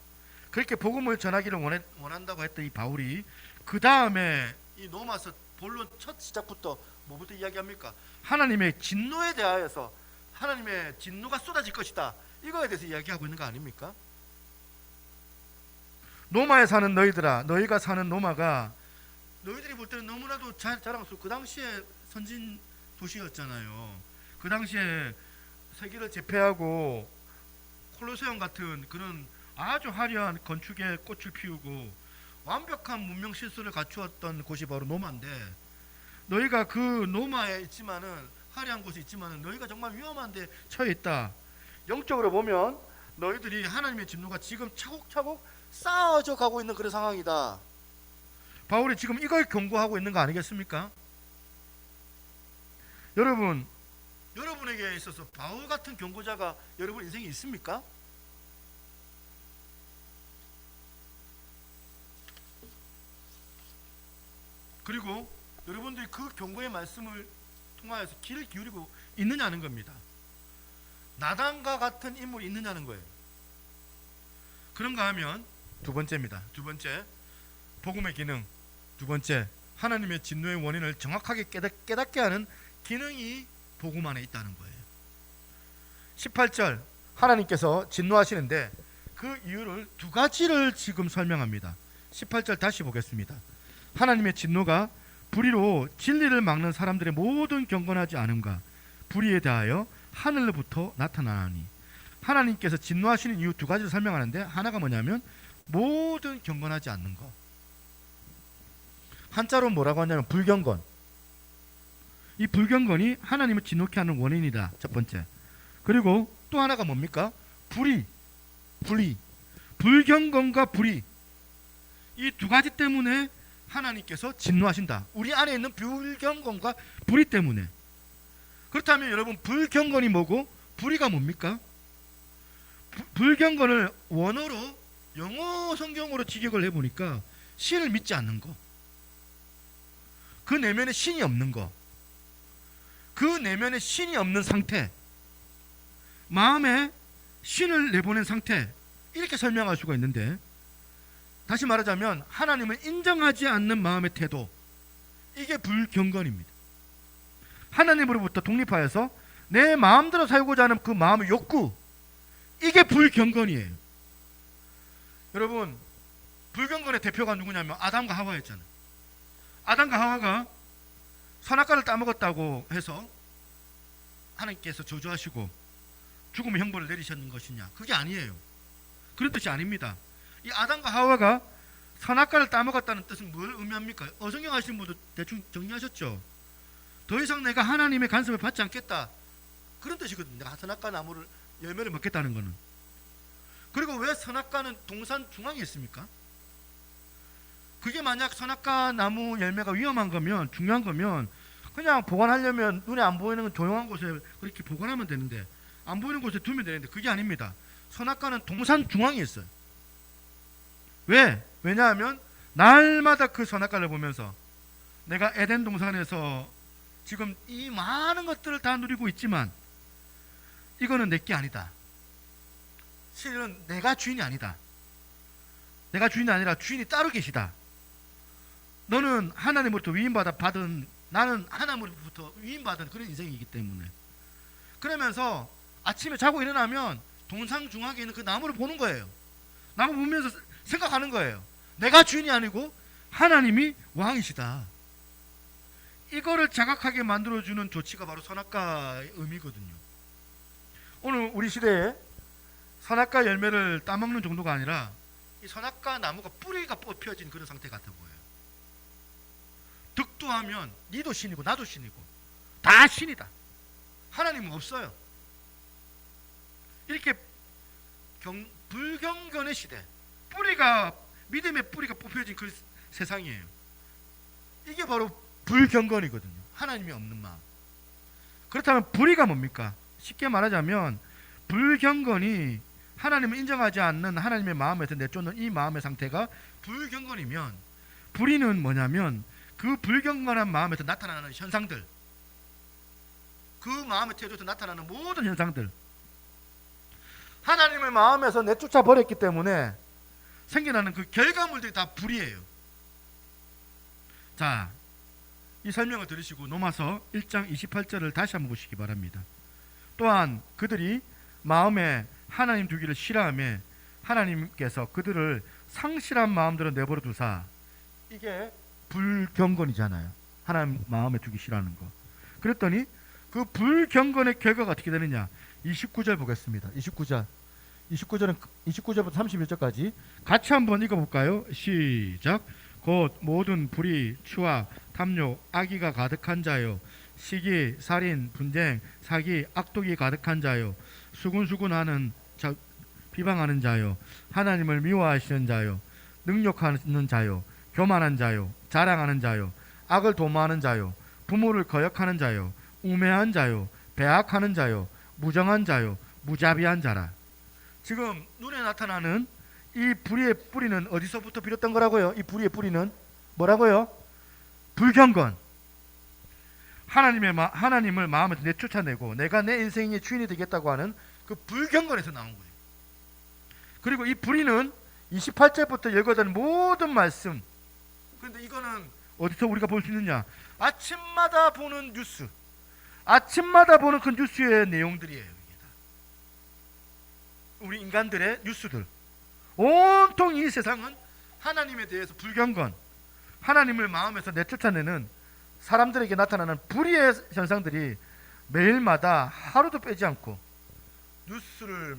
그렇게 복음을 전하기를 원한다고 했던 이 바울이 그 다음에 이 로마서 본론 첫 시작부터 뭐부터 이야기합니까? 하나님의 진노에 대하여서, 하나님의 진노가 쏟아질 것이다, 이거에 대해서 이야기하고 있는 거 아닙니까? 로마에 사는 너희들아, 너희가 사는 로마가 너희들이 볼 때는 너무나도 자랑스럽고 그 당시에 선진 도시였잖아요. 그 당시에 세계를 제패하고 콜로세움 같은 그런 아주 화려한 건축의 꽃을 피우고 완벽한 문명 실수를 갖추었던 곳이 바로 노마인데, 너희가 그 노마에 있지만은 화려한 곳이 있지만은 너희가 정말 위험한 데 처해 있다. 영적으로 보면 너희들이 하나님의 진노가 지금 차곡차곡 쌓아져 가고 있는 그런 상황이다. 바울이 지금 이걸 경고하고 있는 거 아니겠습니까? 여러분에게 있어서 바울 같은 경고자가 여러분 인생에 있습니까? 그리고 여러분들이 그 경고의 말씀을 통하여서 귀를 기울이고 있느냐는 겁니다. 나단과 같은 인물이 있느냐는 거예요. 그런가 하면 두 번째입니다. 두 번째, 복음의 기능. 두 번째, 하나님의 진노의 원인을 정확하게 깨닫게 하는 기능이 복음 안에 있다는 거예요. 18절, 하나님께서 진노하시는데 그 이유를 두 가지를 지금 설명합니다. 18절 다시 보겠습니다. 하나님의 진노가 불의로 진리를 막는 사람들의 모든 경건하지 않음과 불의에 대하여 하늘로부터 나타나니, 하나님께서 진노하시는 이유 두 가지를 설명하는데, 하나가 뭐냐면 모든 경건하지 않는 것. 한자로 뭐라고 하냐면 불경건. 이 불경건이 하나님을 진노케 하는 원인이다. 첫 번째. 그리고 또 하나가 뭡니까? 불의. 불경건과 불의. 이 두 가지 때문에 하나님께서 진노하신다. 우리 안에 있는 불경건과 불의 때문에. 그렇다면 여러분, 불경건이 뭐고 불의가 뭡니까? 불경건을 원어로 영어 성경으로 직역을 해보니까 신을 믿지 않는 거, 그 내면에 신이 없는 거, 그 내면에 신이 없는 상태, 마음에 신을 내보낸 상태, 이렇게 설명할 수가 있는데, 다시 말하자면 하나님을 인정하지 않는 마음의 태도, 이게 불경건입니다. 하나님으로부터 독립하여서 내 마음대로 살고자 하는 그 마음의 욕구, 이게 불경건이에요. 여러분, 불경건의 대표가 누구냐면 아담과 하와였잖아요. 아담과 하와가 선악과를 따먹었다고 해서 하나님께서 저주하시고 죽음의 형벌을 내리셨는 것이냐? 그게 아니에요. 그런 뜻이 아닙니다. 이 아담과 하와가 선악과를 따먹었다는 뜻은 뭘 의미합니까? 어성경 하시는 분도 대충 정리하셨죠? 더 이상 내가 하나님의 간섭을 받지 않겠다, 그런 뜻이거든요. 내가 선악과 나무를 열매를 먹겠다는 거는. 그리고 왜 선악과는 동산 중앙에 있습니까? 그게 만약 선악과 나무 열매가 위험한 거면, 중요한 거면 그냥 보관하려면 눈에 안 보이는 조용한 곳에 그렇게 보관하면 되는데, 안 보이는 곳에 두면 되는데, 그게 아닙니다. 선악과는 동산 중앙에 있어요. 왜? 왜냐하면 날마다 그 선악과를 보면서 내가 에덴 동산에서 지금 이 많은 것들을 다 누리고 있지만 이거는 내게 아니다. 실은 내가 주인이 아니다. 내가 주인이 아니라 주인이 따로 계시다. 너는 하나님으로부터 위임받은, 나는 하나님으로부터 위임받은 그런 인생이기 때문에. 그러면서 아침에 자고 일어나면 동상 중앙에 있는 그 나무를 보는 거예요. 나무 보면서 생각하는 거예요. 내가 주인이 아니고 하나님이 왕이시다. 이거를 자각하게 만들어주는 조치가 바로 선악과의 의미거든요. 오늘 우리 시대에 선악과 열매를 따먹는 정도가 아니라 이 선악과 나무가 뿌리가 뽑혀진 그런 상태 같아 보여요. 득도하면 니도 신이고 나도 신이고 다 신이다. 하나님은 없어요. 이렇게 불경건의 시대, 믿음의 뿌리가 뽑혀진 그 세상이에요. 이게 바로 불경건이거든요. 하나님이 없는 마음. 그렇다면 불의가 뭡니까? 쉽게 말하자면 불경건이 하나님을 인정하지 않는 하나님의 마음에서 내쫓는 이 마음의 상태가 불경건이면, 불의는 뭐냐면 그 불경건한 마음에서 나타나는 현상들, 그 마음의 태도에서 나타나는 모든 현상들, 하나님의 마음에서 내쫓아 버렸기 때문에 생겨나는 그 결과물들이 다 불의예요. 자, 이 설명을 들으시고 로마서 1장 28절을 다시 한번 보시기 바랍니다. 또한 그들이 마음에 하나님 두기를 싫어하며 하나님께서 그들을 상실한 마음대로 내버려 두사, 이게 불경건이잖아요. 하나님 마음에 두기 싫어하는 거. 그랬더니 그 불경건의 결과가 어떻게 되느냐? 29절 보겠습니다. 29절 29절부터 31절까지 같이 한번 읽어볼까요? 시작. 곧 모든 불의, 추악, 탐욕, 악의가 가득한 자요, 시기, 살인, 분쟁, 사기, 악독이 가득한 자요, 수군수군하는 자, 비방하는 자요, 하나님을 미워하시는 자요, 능욕하는 자요, 교만한 자요, 자랑하는 자요, 악을 도모하는 자요, 부모를 거역하는 자요, 우매한 자요, 배악하는 자요, 무정한 자요, 무자비한 자라. 지금 눈에 나타나는 이 불의의 뿌리는 어디서부터 비롯된 거라고요? 이 불의의 뿌리는 뭐라고요? 불경건. 하나님을 마음에서 내쫓아내고 내가 내 인생의 주인이 되겠다고 하는 그 불경건에서 나온 거예요. 그리고 이 불의는 28절부터 열거된 모든 말씀. 그런데 이거는 어디서 우리가 볼 수 있느냐? 아침마다 보는 뉴스, 아침마다 보는 그 뉴스의 내용들이에요. 이게 다. 우리 인간들의 뉴스들. 온통 이 세상은 하나님에 대해서 불경건, 하나님을 마음에서 내쫓아내는 사람들에게 나타나는 불의의 현상들이 매일마다 하루도 빼지 않고 뉴스를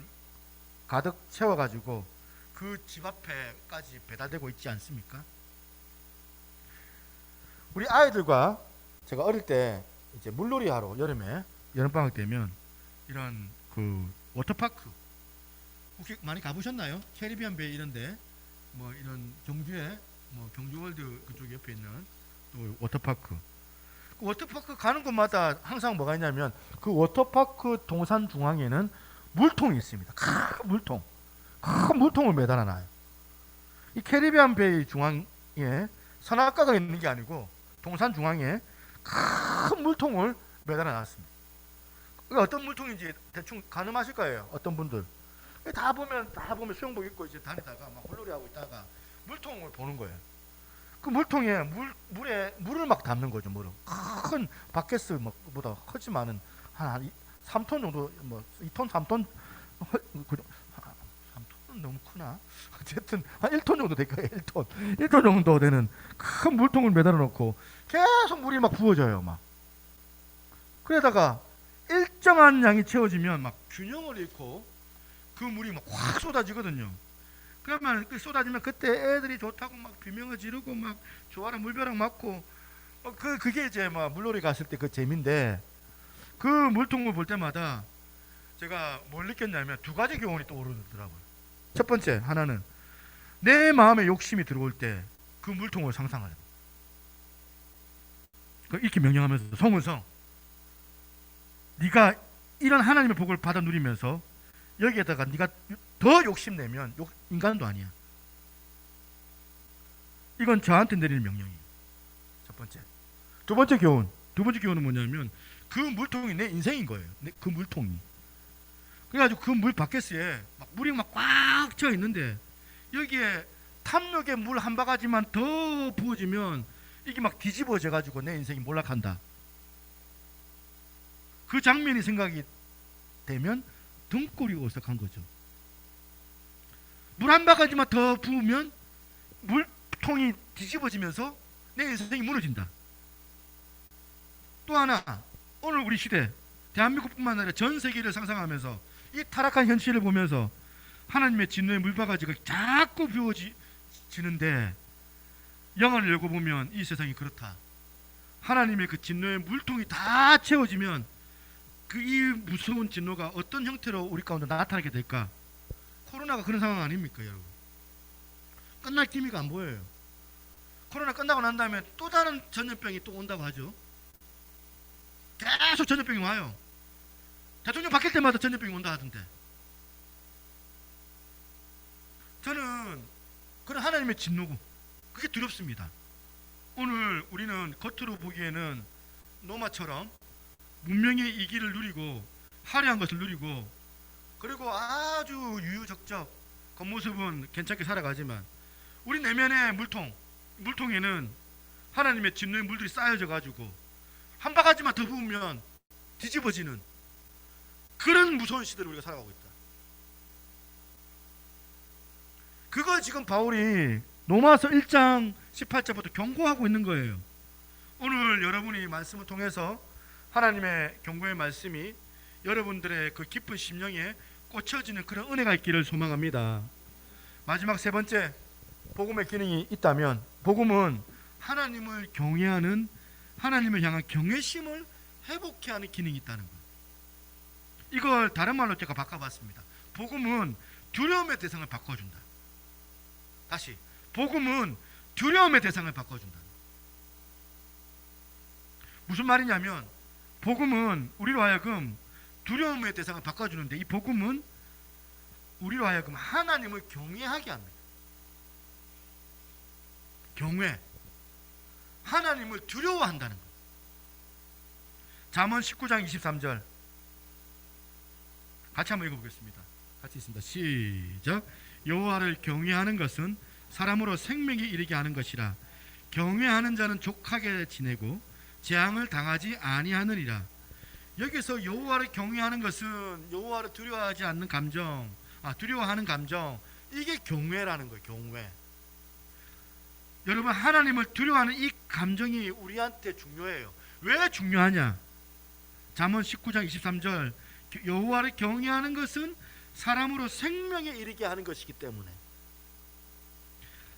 가득 채워가지고 그 집 앞에까지 배달되고 있지 않습니까? 우리 아이들과 제가 어릴 때 이제 물놀이 하러 여름에 여름방학 되면 이런 그 워터파크 혹시 많이 가보셨나요? 캐리비안 베이 이런데 뭐 이런 경주에 뭐 경주월드 그쪽 옆에 있는 또 워터파크. 그 워터파크 가는 곳마다 항상 뭐가 있냐면 그 워터파크 동산 중앙에는 물통이 있습니다. 큰 물통, 큰 물통을 매달아 놔요. 이 캐리비안 베이 중앙에 선악가가 있는 게 아니고 동산 중앙에 큰 물통을 매달아 놨습니다. 그게 어떤 물통인지 대충 가늠하실 거예요. 어떤 분들 다 보면 수영복 입고 이제 다니다가 막 물놀이 하고 있다가 물통을 보는 거예요. 그 물통에 물을 막 담는 거죠. 물을 큰 바켓보다 크지만은 한 3톤 정도, 뭐 2톤, 3톤, 3톤은 너무 크나? 어쨌든 한 1톤 정도 될 거예요. 1톤 정도 되는 큰 물통을 매달아 놓고 계속 물이 막 부어져요. 막 그러다가 일정한 양이 채워지면 막 균형을 잃고 그 물이 막 확 쏟아지거든요. 그러면 그 쏟아지면 그때 애들이 좋다고 막 비명을 지르고 막 좋아라 물벼락 맞고 그게 이제 막 물놀이 갔을 때 그 재미인데, 그 물통을 볼 때마다 제가 뭘 느꼈냐면 두 가지 교훈이 떠오르더라고요. 첫 번째 하나는 내 마음에 욕심이 들어올 때 그 물통을 상상하라. 이렇게 명령하면서 성은성, 네가 이런 하나님의 복을 받아 누리면서 여기에다가 네가 더 욕심내면 인간도 아니야. 이건 저한테 내리는 명령이에요. 첫 번째. 두 번째 교훈은 뭐냐면 그 물통이 내 인생인 거예요. 그 물통이. 그래가지고 그 물 바켓에 막 물이 막 꽉 차 있는데 여기에 탐욕의 물 한 바가지만 더 부어지면 이게 막 뒤집어져 가지고 내 인생이 몰락한다. 그 장면이 생각이 되면 등골이 오싹한 거죠. 물 한 바가지만 더 부으면 물통이 뒤집어지면서 내 인생이 무너진다. 또 하나, 오늘 우리 시대 대한민국뿐만 아니라 전 세계를 상상하면서 이 타락한 현실을 보면서 하나님의 진노의 물바가지가 자꾸 부어지는데 영화를 열고 보면 이 세상이 그렇다. 하나님의 그 진노의 물통이 다 채워지면 그 이 무서운 진노가 어떤 형태로 우리 가운데 나타나게 될까? 코로나가 그런 상황 아닙니까, 여러분? 끝날 기미가 안 보여요. 코로나 끝나고 난 다음에 또 다른 전염병이 또 온다고 하죠. 계속 전염병이 와요. 대통령 바뀔 때마다 전염병이 온다 하던데. 저는 그런 하나님의 진노고 그게 두렵습니다. 오늘 우리는 겉으로 보기에는 노마처럼 문명의 이 길을 누리고 화려한 것을 누리고 그리고 아주 유유적적 겉모습은 괜찮게 살아가지만 우리 내면의 물통에는 하나님의 진노의 물들이 쌓여져 가지고 한 바가지만 더 부으면 뒤집어지는 그런 무서운 시대를 우리가 살아가고 있다. 그걸 지금 바울이 로마서 1장 18절부터 경고하고 있는 거예요. 오늘 여러분이 말씀을 통해서 하나님의 경고의 말씀이 여러분들의 그 깊은 심령에 꽂혀지는 그런 은혜가 있기를 소망합니다. 마지막 세 번째, 복음의 기능이 있다면 복음은 하나님을 경외하는, 하나님을 향한 경외심을 회복케 하는 기능이 있다는 거예요. 이걸 다른 말로 제가 바꿔봤습니다. 복음은 두려움의 대상을 바꿔준다. 다시, 복음은 두려움의 대상을 바꿔준다. 무슨 말이냐면 복음은 우리로 하여금 두려움의 대상을 바꿔주는데, 이 복음은 우리로 하여금 하나님을 경외하게 합니다. 경외, 하나님을 두려워한다는 것. 잠언 19장 23절 같이 한번 읽어보겠습니다. 같이 있습니다. 시작. 여호와를 경외하는 것은 사람으로 생명에 이르게 하는 것이라. 경외하는 자는 족하게 지내고 재앙을 당하지 아니하느니라. 여기서 여호와를 경외하는 것은 여호와를 두려워하지 않는 감정, 두려워하는 감정, 이게 경외라는 거예요. 경외. 여러분, 하나님을 두려워하는 이 감정이 우리한테 중요해요. 왜 중요하냐? 잠언 19장 23절, 여호와를 경외하는 것은 사람으로 생명에 이르게 하는 것이기 때문에.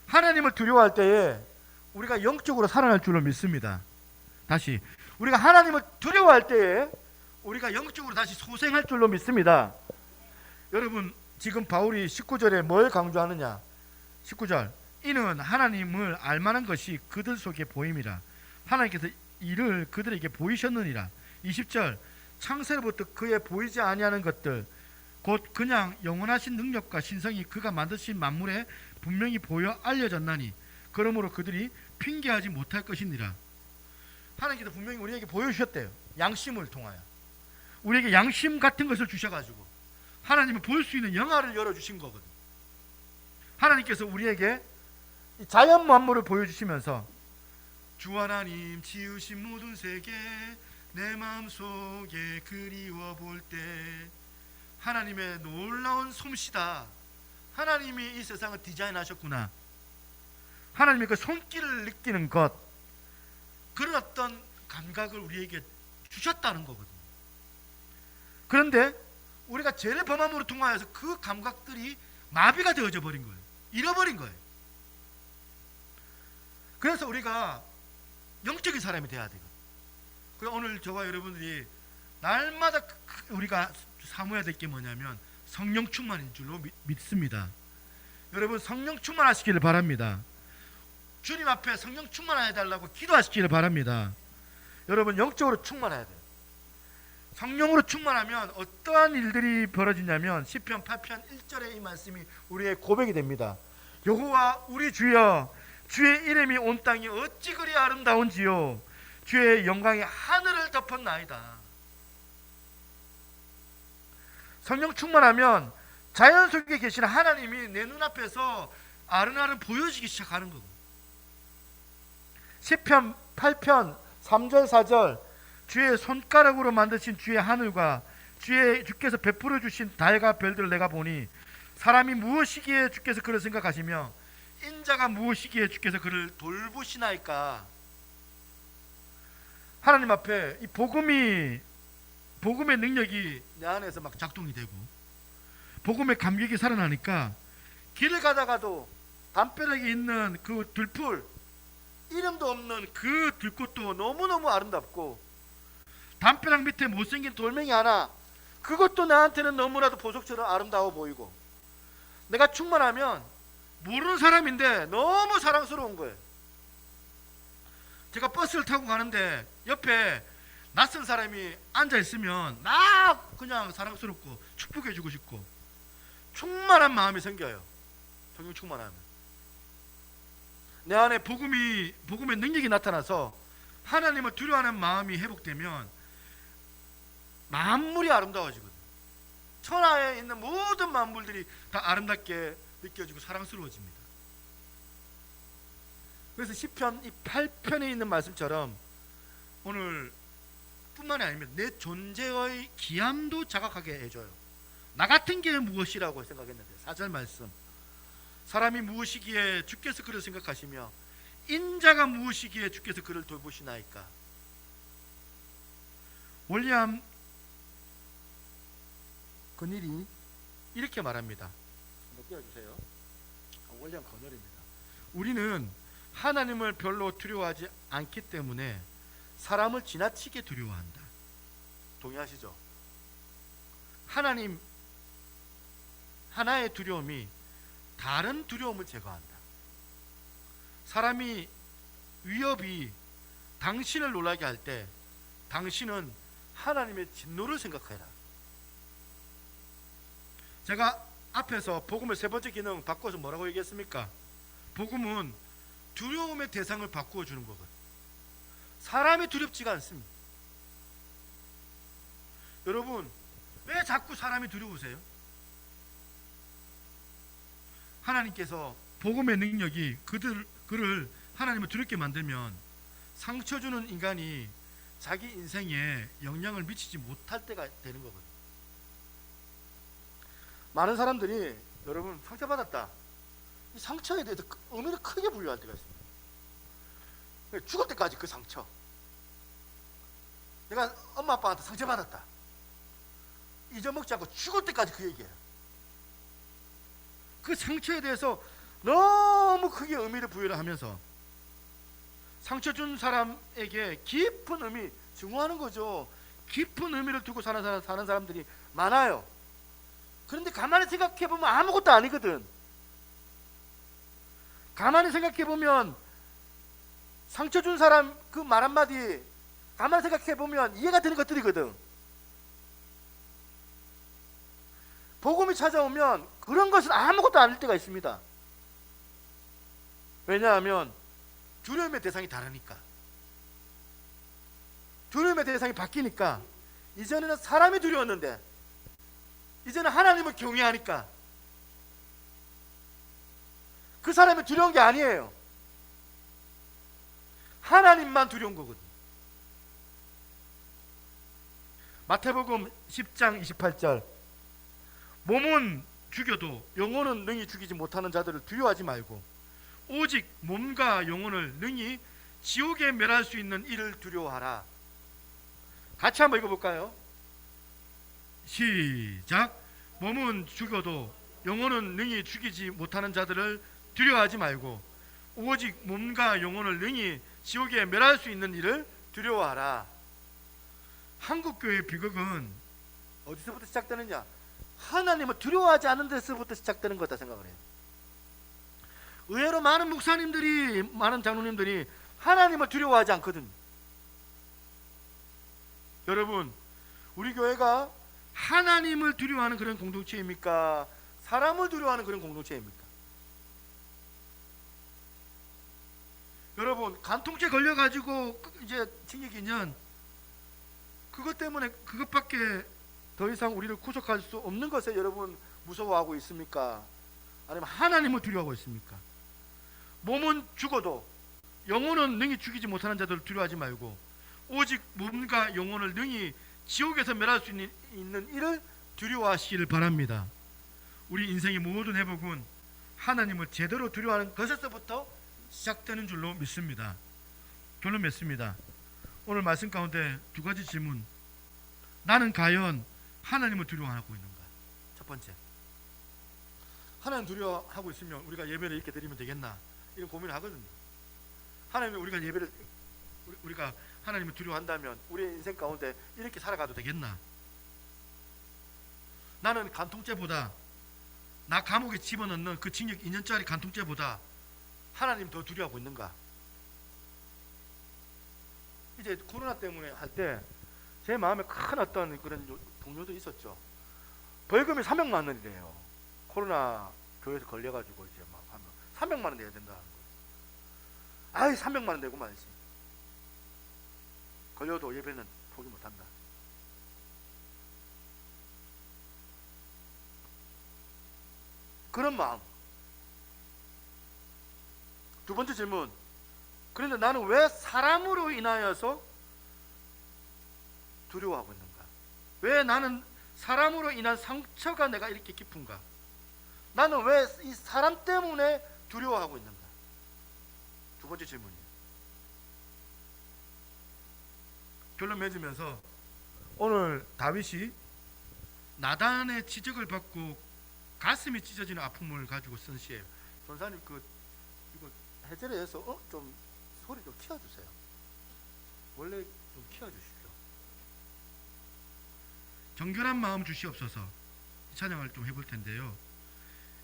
하나님을 두려워할 때에 우리가 영적으로 살아날 줄로 믿습니다. 다시, 우리가 하나님을 두려워할 때에 우리가 영적으로 다시 소생할 줄로 믿습니다. 여러분, 지금 바울이 19절에 뭘 강조하느냐? 19절, 이는 하나님을 알만한 것이 그들 속에 보임이라. 하나님께서 이를 그들에게 보이셨느니라. 20절, 창세로부터 그의 보이지 아니하는 것들 곧 그냥 영원하신 능력과 신성이 그가 만드신 만물에 분명히 보여 알려졌나니 그러므로 그들이 핑계하지 못할 것이니라. 하나님께서 분명히 우리에게 보여주셨대요. 양심을 통하여 우리에게 양심 같은 것을 주셔가지고 하나님을 볼 수 있는 영화를 열어주신 거거든. 하나님께서 우리에게 자연 만물을 보여주시면서 주 하나님 지으신 모든 세계 내 마음속에 그리워 볼 때 하나님의 놀라운 솜씨다. 하나님이 이 세상을 디자인하셨구나. 하나님의 그 손길을 느끼는 것, 그런 어떤 감각을 우리에게 주셨다는 거거든요. 그런데 우리가 죄를 범함으로 통하여서 그 감각들이 마비가 되어져 버린 거예요. 잃어버린 거예요. 그래서 우리가 영적인 사람이 돼야 돼요. 그래서 오늘 저와 여러분들이 날마다 우리가 사모해야 될 게 뭐냐면 성령 충만인 줄로 믿습니다. 여러분, 성령 충만하시기를 바랍니다. 주님 앞에 성령 충만해달라고 기도하시기를 바랍니다. 여러분, 영적으로 충만해야 돼요. 성령으로 충만하면 어떠한 일들이 벌어지냐면 시편 8편 1절의 이 말씀이 우리의 고백이 됩니다. 여호와 우리 주여, 주의 이름이 온 땅이 어찌 그리 아름다운지요, 주의 영광이 하늘을 덮었나이다. 성령 충만하면 자연 속에 계시는 하나님이 내 눈앞에서 아른아른 보여지기 시작하는 거고, 시편 8편 3절 4절, 주의 손가락으로 만드신 주의 하늘과 주께서 베풀어 주신 달과 별들을 내가 보니 사람이 무엇이기에 주께서 그를 생각하시며 인자가 무엇이기에 주께서 그를 돌보시나이까. 하나님 앞에 이 복음의 능력이 내 안에서 막 작동이 되고 복음의 감격이 살아나니까 길을 가다가도 담벼락에 있는 그 들풀, 이름도 없는 그 들꽃도 너무너무 아름답고 담벼락 밑에 못생긴 돌멩이 하나, 그것도 나한테는 너무나도 보석처럼 아름다워 보이고, 내가 충만하면 모르는 사람인데 너무 사랑스러운 거예요. 제가 버스를 타고 가는데 옆에 낯선 사람이 앉아있으면 나 그냥 사랑스럽고 축복해주고 싶고 충만한 마음이 생겨요. 성령 충만하면 내 안에 복음의 능력이 나타나서 하나님을 두려워하는 마음이 회복되면 만물이 아름다워지거든요. 천하에 있는 모든 만물들이 다 아름답게 느껴지고 사랑스러워집니다. 그래서 시편 이 8편에 있는 말씀처럼 오늘 뿐만이 아니면 내 존재의 기함도 자각하게 해줘요. 나 같은 게 무엇이라고 생각했는데 4절 말씀, 사람이 무엇이기에 주께서 그를 생각하시며 인자가 무엇이기에 주께서 그를 돌보시나이까. 윌리엄 그닐이 이렇게 말합니다. 한번 띄워주세요. 원리한 건설입니다. 우리는 하나님을 별로 두려워하지 않기 때문에 사람을 지나치게 두려워한다. 동의하시죠? 하나님 하나의 두려움이 다른 두려움을 제거한다. 사람이 위협이 당신을 놀라게 할 때 당신은 하나님의 진노를 생각해라. 제가 앞에서 복음의 세 번째 기능 바꿔서 뭐라고 얘기했습니까? 복음은 두려움의 대상을 바꾸어 주는 거거든. 사람이 두렵지가 않습니다. 여러분, 왜 자꾸 사람이 두려우세요? 하나님께서 복음의 능력이 그를 하나님을 두렵게 만들면 상처 주는 인간이 자기 인생에 영향을 미치지 못할 때가 되는 거거든요. 많은 사람들이 여러분 상처받았다, 이 상처에 대해서 의미를 크게 분류할 때가 있습니다. 죽을 때까지 그 상처, 내가 엄마 아빠한테 상처받았다, 잊어먹지 않고 죽을 때까지 그 얘기예요. 그 상처에 대해서 너무 크게 의미를 부여를 하면서 상처 준 사람에게 깊은 의미 증오하는 거죠. 깊은 의미를 두고 사는 사람들이 많아요. 그런데 가만히 생각해 보면 아무것도 아니거든. 가만히 생각해 보면 상처 준 사람 그 말 한마디 가만히 생각해 보면 이해가 되는 것들이거든. 복음이 찾아오면 그런 것은 아무것도 아닐 때가 있습니다. 왜냐하면 두려움의 대상이 다르니까. 두려움의 대상이 바뀌니까 이전에는 사람이 두려웠는데 이제는 하나님을 경외하니까 그 사람이 두려운 게 아니에요. 하나님만 두려운 거거든요. 마태복음 10장 28절, 몸은 죽여도 영혼은 능히 죽이지 못하는 자들을 두려워하지 말고 오직 몸과 영혼을 능히 지옥에 멸할 수 있는 이를 두려워하라. 같이 한번 읽어볼까요? 시작. 몸은 죽여도 영혼은 능히 죽이지 못하는 자들을 두려워하지 말고 오직 몸과 영혼을 능히 지옥에 멸할 수 있는 이를 두려워하라. 한국교회의 비극은 어디서부터 시작되느냐? 하나님을 두려워하지 않는 데서부터 시작되는 거다 생각을 해요. 의외로 많은 목사님들이, 많은 장로님들이 하나님을 두려워하지 않거든요. 여러분, 우리 교회가 하나님을 두려워하는 그런 공동체입니까? 사람을 두려워하는 그런 공동체입니까? 여러분, 간통죄 걸려가지고 이제 징역 2년, 그것 때문에 그것밖에 더 이상 우리를 구속할 수 없는 것에 여러분 무서워하고 있습니까? 아니면 하나님을 두려워하고 있습니까? 몸은 죽어도 영혼은 능히 죽이지 못하는 자들을 두려워하지 말고 오직 몸과 영혼을 능히 지옥에서 멸할 수 있는 이를 두려워하시기를 바랍니다. 우리 인생의 모든 회복은 하나님을 제대로 두려워하는 것에서부터 시작되는 줄로 믿습니다. 결론 맺습니다. 오늘 말씀 가운데 두 가지 질문. 나는 과연 하나님을 두려워하고 있는가? 첫 번째, 하나님 두려워하고 있으면 우리가 예배를 이렇게 드리면 되겠나? 이런 고민을 하거든요. 하나님, 우리가 하나님을 두려워한다면 우리의 인생 가운데 이렇게 살아가도 되겠나? 나는 간통죄보다, 나 감옥에 집어넣는 그 징역 2년짜리 간통죄보다 하나님 더 두려워하고 있는가? 이제 코로나 때문에 할 때 제 마음에 큰 어떤 그런 동료도 있었죠. 벌금이 300만 원이래요. 코로나 교회에서 걸려가지고 이제 막 하면 300만 원 내야 된다는 거예요. 아이, 300만 원 내고 말지. 걸려도 예배는 포기 못한다. 그런 마음. 두 번째 질문. 그런데 나는 왜 사람으로 인하여서 두려워하고 있는가? 왜 나는 사람으로 인한 상처가 내가 이렇게 깊은가? 나는 왜 이 사람 때문에 두려워하고 있는가? 두 번째 질문이에요. 결론 맺으면서 오늘 다윗이 나단의 지적을 받고 가슴이 찢어지는 아픔을 가지고 쓴 시예요. 전사님 이거 해절에 해서 좀 소리 좀 키워주세요. 원래 좀 키워주십시오. 정결한 마음 주시옵소서. 이 찬양을 좀 해볼 텐데요.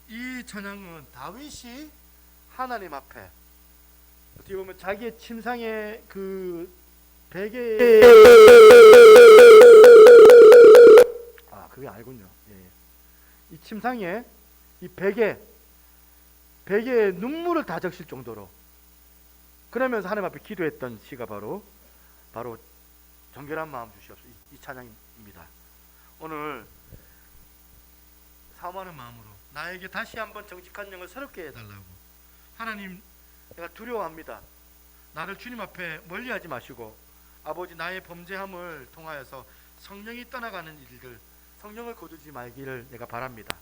이 찬양은 다윗이 하나님 앞에 어떻게 보면 자기의 침상의 그 베개 그게 알군요. 이 침상에 이 베개에 눈물을 다 적실 정도로 그러면서 하나님 앞에 기도했던 시가 바로 정결한 마음 주시옵소서 이 찬양입니다. 오늘 사모하는 마음으로 나에게 다시 한번 정직한 영을 새롭게 해달라고. 하나님, 내가 두려워합니다. 나를 주님 앞에 멀리하지 마시고 아버지 나의 범죄함을 통하여서 성령이 떠나가는 일들, 성령을 거두지 말기를 내가 바랍니다.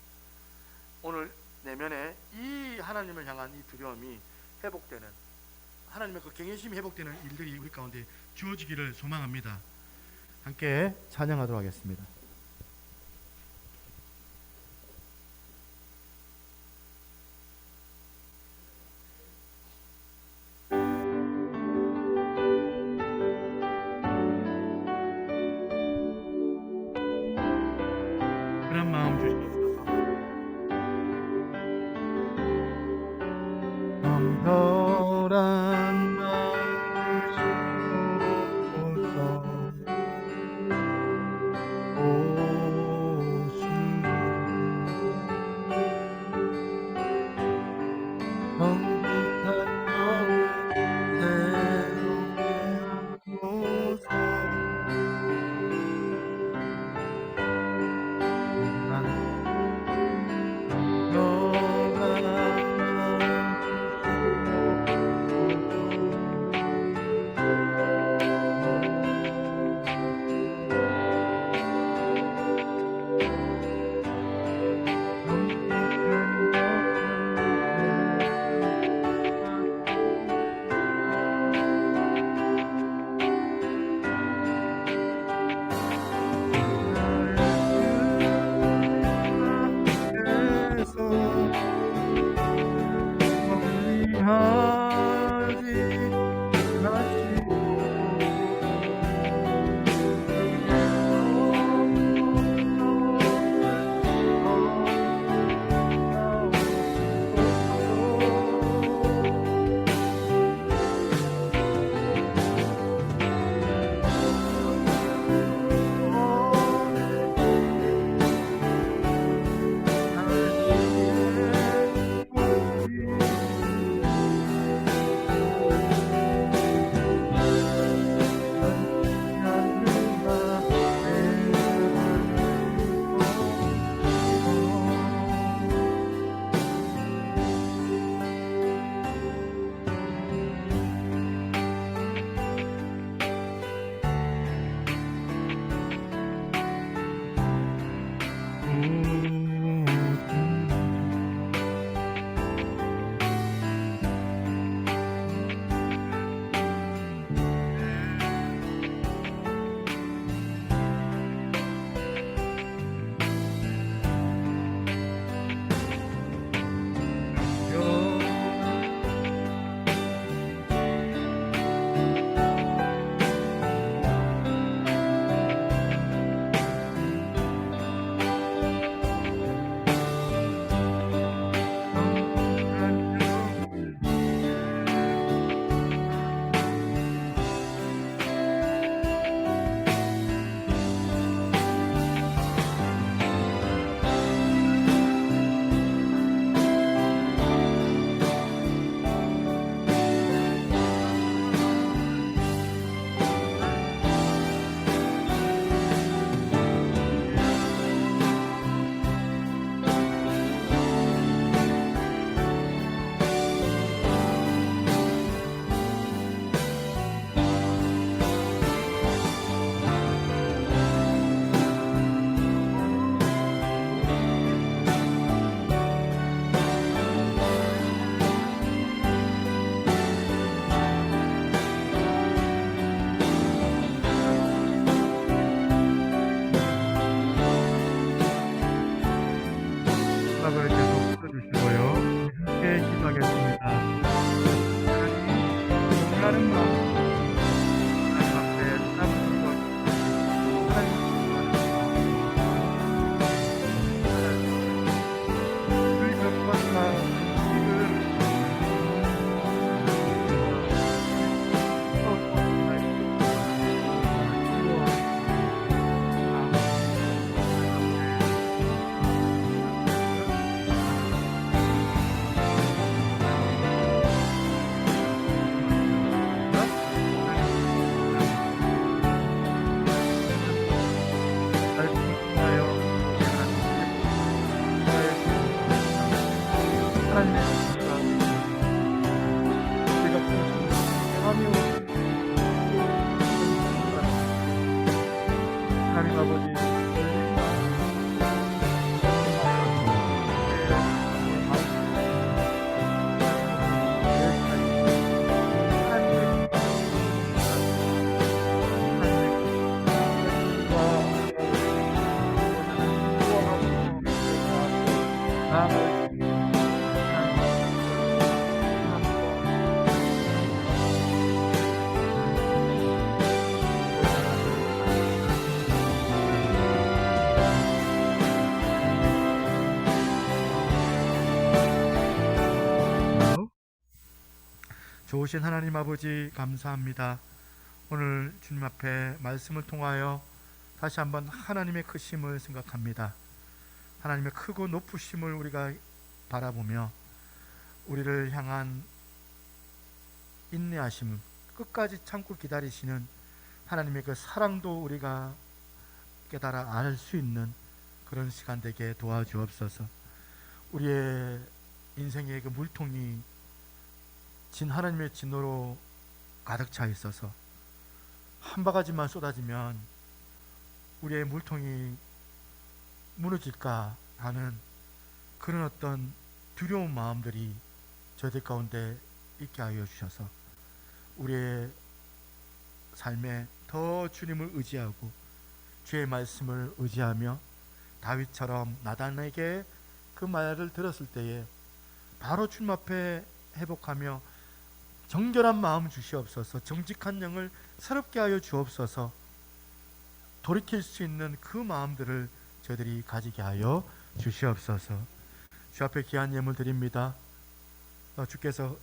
오늘 내면에 이 하나님을 향한 이 두려움이 회복되는, 하나님의 그 경외심이 회복되는 일들이 우리 가운데 주어지기를 소망합니다. 함께 찬양하도록 하겠습니다. 그런 마음 주시옵소서. 정결한 마음 주시옵소서. 오 주님, 정직한 영을 새롭게 하소서. 정결한 마음 주시옵소서. 좋으신 하나님 아버지 감사합니다. 오늘 주님 앞에 말씀을 통하여 다시 한번 하나님의 크심을 생각합니다. 하나님의 크고 높으심을 우리가 바라보며 우리를 향한 인내하심, 끝까지 참고 기다리시는 하나님의 그 사랑도 우리가 깨달아 알 수 있는 그런 시간 되게 도와주옵소서. 우리의 인생의 그 물통이 진 하나님의 진노로 가득 차 있어서 한 바가지만 쏟아지면 우리의 물통이 무너질까 하는 그런 어떤 두려운 마음들이 저희들 가운데 있게 하여 주셔서 우리의 삶에 더 주님을 의지하고 주의 말씀을 의지하며 다윗처럼 나단에게 그 말을 들었을 때에 바로 주님 앞에 회복하며 정결한 마음 주시옵소서. 정직한 영을 새롭게 하여 주옵소서. 돌이킬 수 있는 그 마음들을 저희들이 가지게 하여 주시옵소서. 주 앞에 귀한 예물 드립니다. 주께서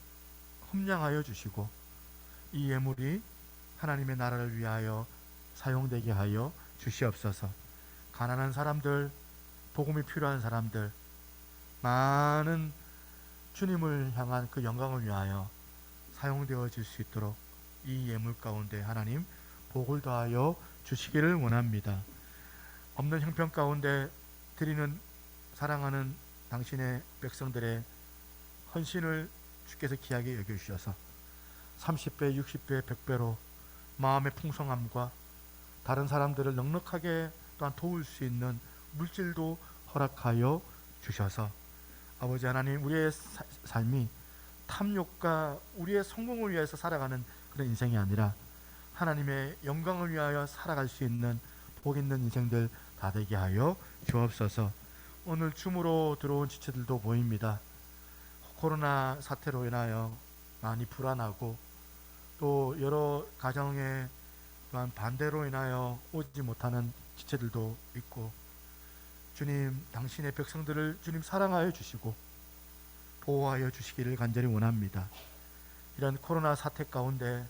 흠량하여 주시고 이 예물이 하나님의 나라를 위하여 사용되게 하여 주시옵소서. 가난한 사람들, 복음이 필요한 사람들, 많은 주님을 향한 그 영광을 위하여 사용되어질 수 있도록 이 예물 가운데 하나님 복을 더하여 주시기를 원합니다. 없는 형편 가운데 드리는 사랑하는 당신의 백성들의 헌신을 주께서 귀하게 여겨주셔서 30배, 60배, 100배로 마음의 풍성함과 다른 사람들을 넉넉하게 또한 도울 수 있는 물질도 허락하여 주셔서 아버지 하나님, 우리의 삶이 탐욕과 우리의 성공을 위해서 살아가는 그런 인생이 아니라 하나님의 영광을 위하여 살아갈 수 있는 복 있는 인생들 다 되게 하여 주옵소서. 오늘 줌으로 들어온 지체들도 보입니다. 코로나 사태로 인하여 많이 불안하고 또 여러 가정에 반대로 인하여 오지 못하는 지체들도 있고, 주님 당신의 백성들을 주님 사랑하여 주시고 보호하여 주시기를 간절히 원합니다. 이런 코로나 사태 가운데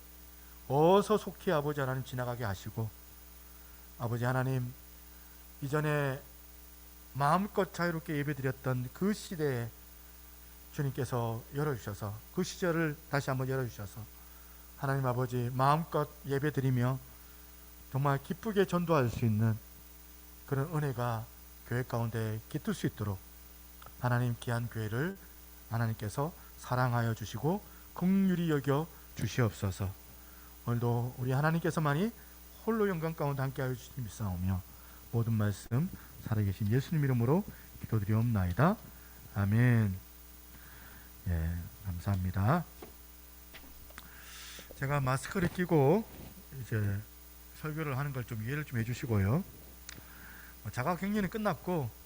어서 속히 아버지 하나님 지나가게 하시고, 아버지 하나님 이전에 마음껏 자유롭게 예배드렸던 그 시대에 주님께서 열어주셔서 그 시절을 다시 한번 열어주셔서 하나님 아버지 마음껏 예배드리며 정말 기쁘게 전도할 수 있는 그런 은혜가 교회 가운데 깃들 수 있도록 하나님 귀한 교회를 하나님께서 사랑하여 주시고 긍휼히 여겨 주시옵소서. 오늘도 우리 하나님께서만이 홀로 영광 가운데 함께하여 주시니 믿사오며 모든 말씀 살아계신 예수님 이름으로 기도드리옵나이다. 아멘. 예, 감사합니다. 제가 마스크를 끼고 이제 설교를 하는 걸 좀 이해를 좀 해주시고요. 자가격리는 끝났고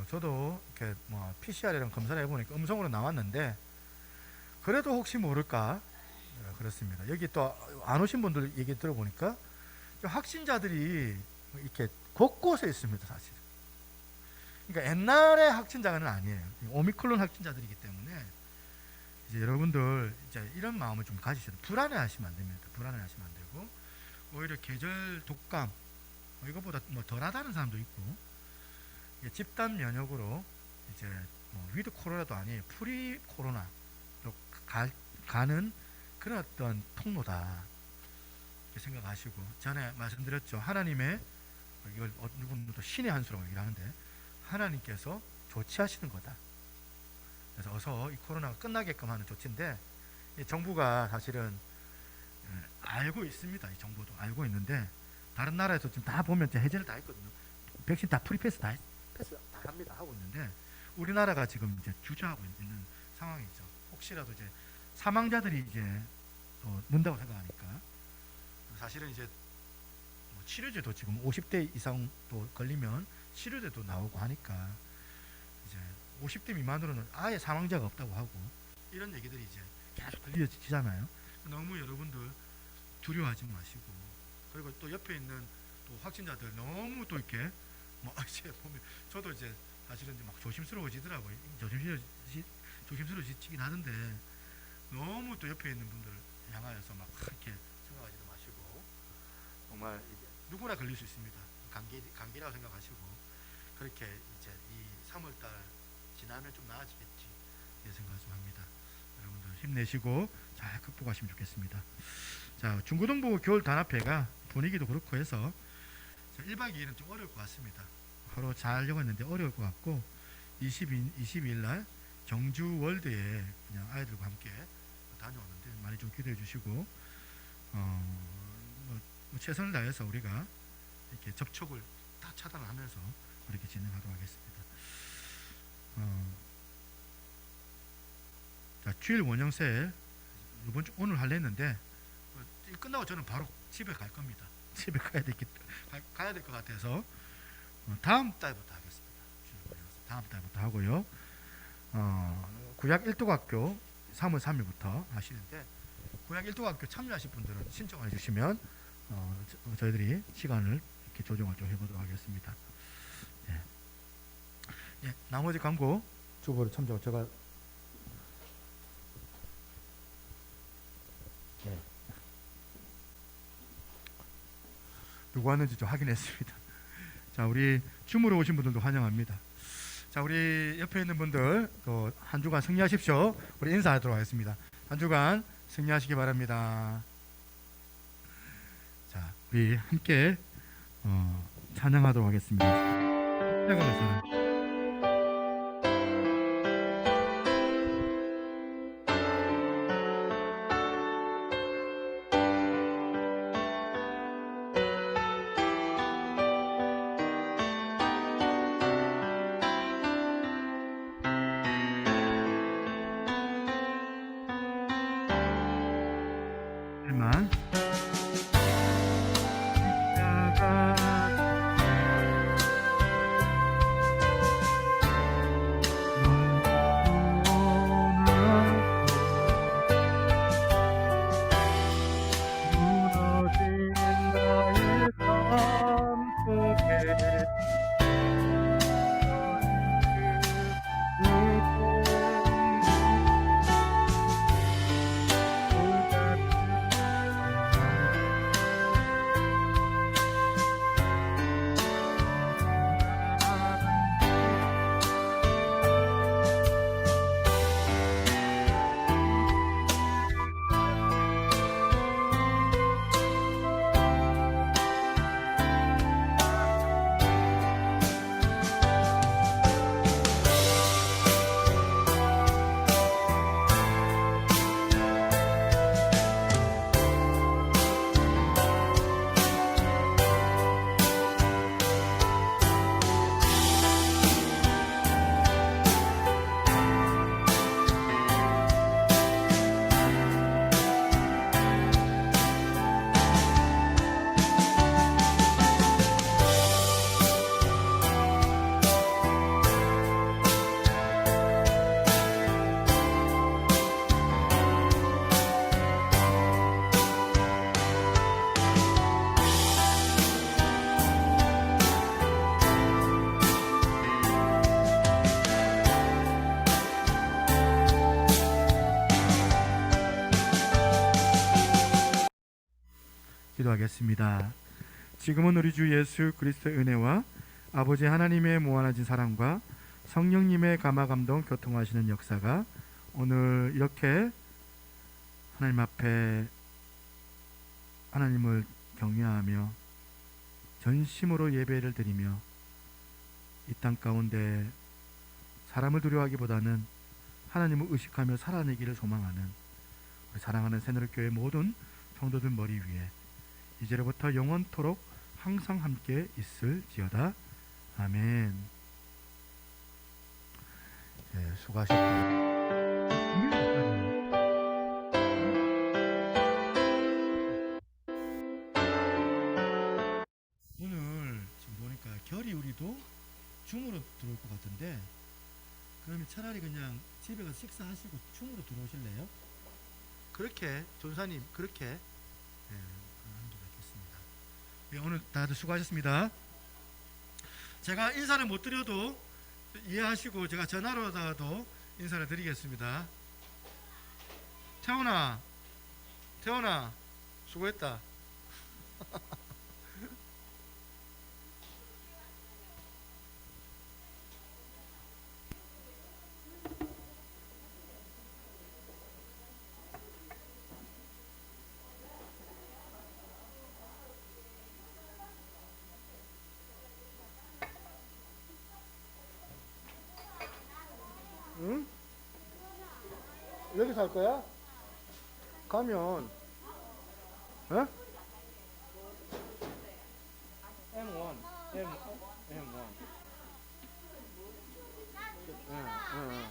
저도 이렇게 PCR이랑 검사를 해보니까 음성으로 나왔는데 그래도 혹시 모를까 그렇습니다. 여기 또 안 오신 분들 얘기 들어보니까 확진자들이 이렇게 곳곳에 있습니다, 사실. 그러니까 옛날의 확진자는 아니에요. 오미크론 확진자들이기 때문에 이제 여러분들 이제 이런 마음을 좀 가지셔도 불안해하시면 안 됩니다. 불안해하시면 안 되고 오히려 계절 독감 이것보다 덜하다는 사람도 있고 집단 면역으로 이제 위드 코로나도 아니에요. 프리 코로나로 가는 그런 어떤 통로다 이렇게 생각하시고, 전에 말씀드렸죠. 하나님의 이걸 누구는 신의 한 수라고 얘기를 하는데 하나님께서 조치하시는 거다. 그래서 어서 이 코로나가 끝나게끔 하는 조치인데 정부가 사실은 알고 있습니다. 이 정부도 알고 있는데 다른 나라에서 지금 다 보면 해제를 다 했거든요. 백신 다 프리패스 다 합니다. 하고 있는데 우리나라가 지금 이제 주저하고 있는 상황이죠. 혹시라도 이제 사망자들이 이제 또 는다고 생각하니까 사실은 이제 치료제도 지금 50대 이상 또 걸리면 치료제도 나오고 하니까 이제 50대 미만으로는 아예 사망자가 없다고 하고 이런 얘기들이 이제 계속 들려지잖아요. 너무 여러분들 두려워하지 마시고, 그리고 또 옆에 있는 또 확진자들 너무 또 이렇게 이제 보면 저도 이제 사실은 이제 막 조심스러워지더라고요. 조심스러워지긴 하는데 너무 또 옆에 있는 분들을 향하여서 막 그렇게 생각하지도 마시고, 정말 이제 누구나 걸릴 수 있습니다. 감기라고 생각하시고, 그렇게 이제 이 3월달 지나면 좀 나아지겠지 이렇게 생각 좀 합니다. 여러분들 힘내시고 잘 극복하시면 좋겠습니다. 자, 중고등부 겨울 단합회가 분위기도 그렇고 해서 1박 2일은 좀 어려울 것 같습니다. 하루 잘 적었는데 어려울 것 같고, 22일 날 경주 월드에 그냥 아이들과 함께 다녀오는데 많이 좀 기대해 주시고, 뭐 최선을 다해서 우리가 이렇게 접촉을 다 차단하면서 그렇게 진행하도록 하겠습니다. 자, 주일 원형 세일 이번 주 오늘 하려 했는데 끝나고 저는 바로 집에 갈 겁니다. 집에 가야 될 것 같아서 다음 달부터 하겠습니다. 주일 원형 세일 다음 달부터 하고요. 구약 1도학교 3월 3일부터 하시는데, 구약 1도학교 참여하실 분들은 신청해 주시면 저희들이 시간을 이렇게 조정을 좀 해보도록 하겠습니다. 예. 예, 나머지 광고 주보를 참조 제가 누구 왔는지 좀 확인했습니다. 자, 우리 줌으로 오신 분들도 환영합니다. 자, 우리 옆에 있는 분들 또 한 주간 승리하십시오. 우리 인사하도록 하겠습니다. 한 주간 승리하시기 바랍니다. 자, 우리 함께 찬양하도록 하겠습니다. 찬양하면서 만 기도하겠습니다. 지금은 우리 주 예수 그리스도의 은혜와 아버지 하나님의 무한하신 사랑과 성령님의 감화감동 교통하시는 역사가 오늘 이렇게 하나님 앞에 하나님을 경외하며 전심으로 예배를 드리며 이 땅 가운데 사람을 두려워하기보다는 하나님을 의식하며 살아내기를 소망하는 우리 사랑하는 새누리교회 모든 성도들 머리 위에 이제로부터 영원토록 항상 함께 있을지어다. 아멘. 네, 수고하셨습니다. 오늘 지금 보니까 결이 우리도 줌으로 들어올 것 같은데, 그러면 차라리 그냥 집에 가서 식사하시고 줌으로 들어오실래요? 그렇게 전사님 그렇게 하는 게 낫겠습니다. 네, 오늘 다들 수고하셨습니다. 제가 인사를 못 드려도 이해하시고 제가 전화로라도 인사를 드리겠습니다. 태원아, 수고했다. 응? 여기 살 거야? 가면 어? M1 M1 응.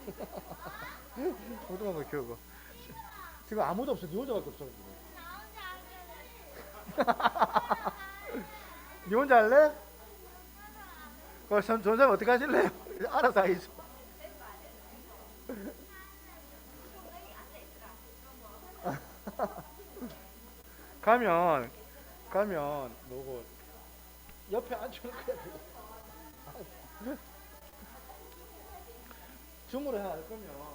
오케이. 어떡한 키우고 지금 아무도 없어. 니 혼자밖에 없어. 니 혼자 할래? 그럼 전사님 어떻게 하실래요? 알아서 하이죠. 가면 뭐고 옆에 앉을 거야. 줌으로 할 거면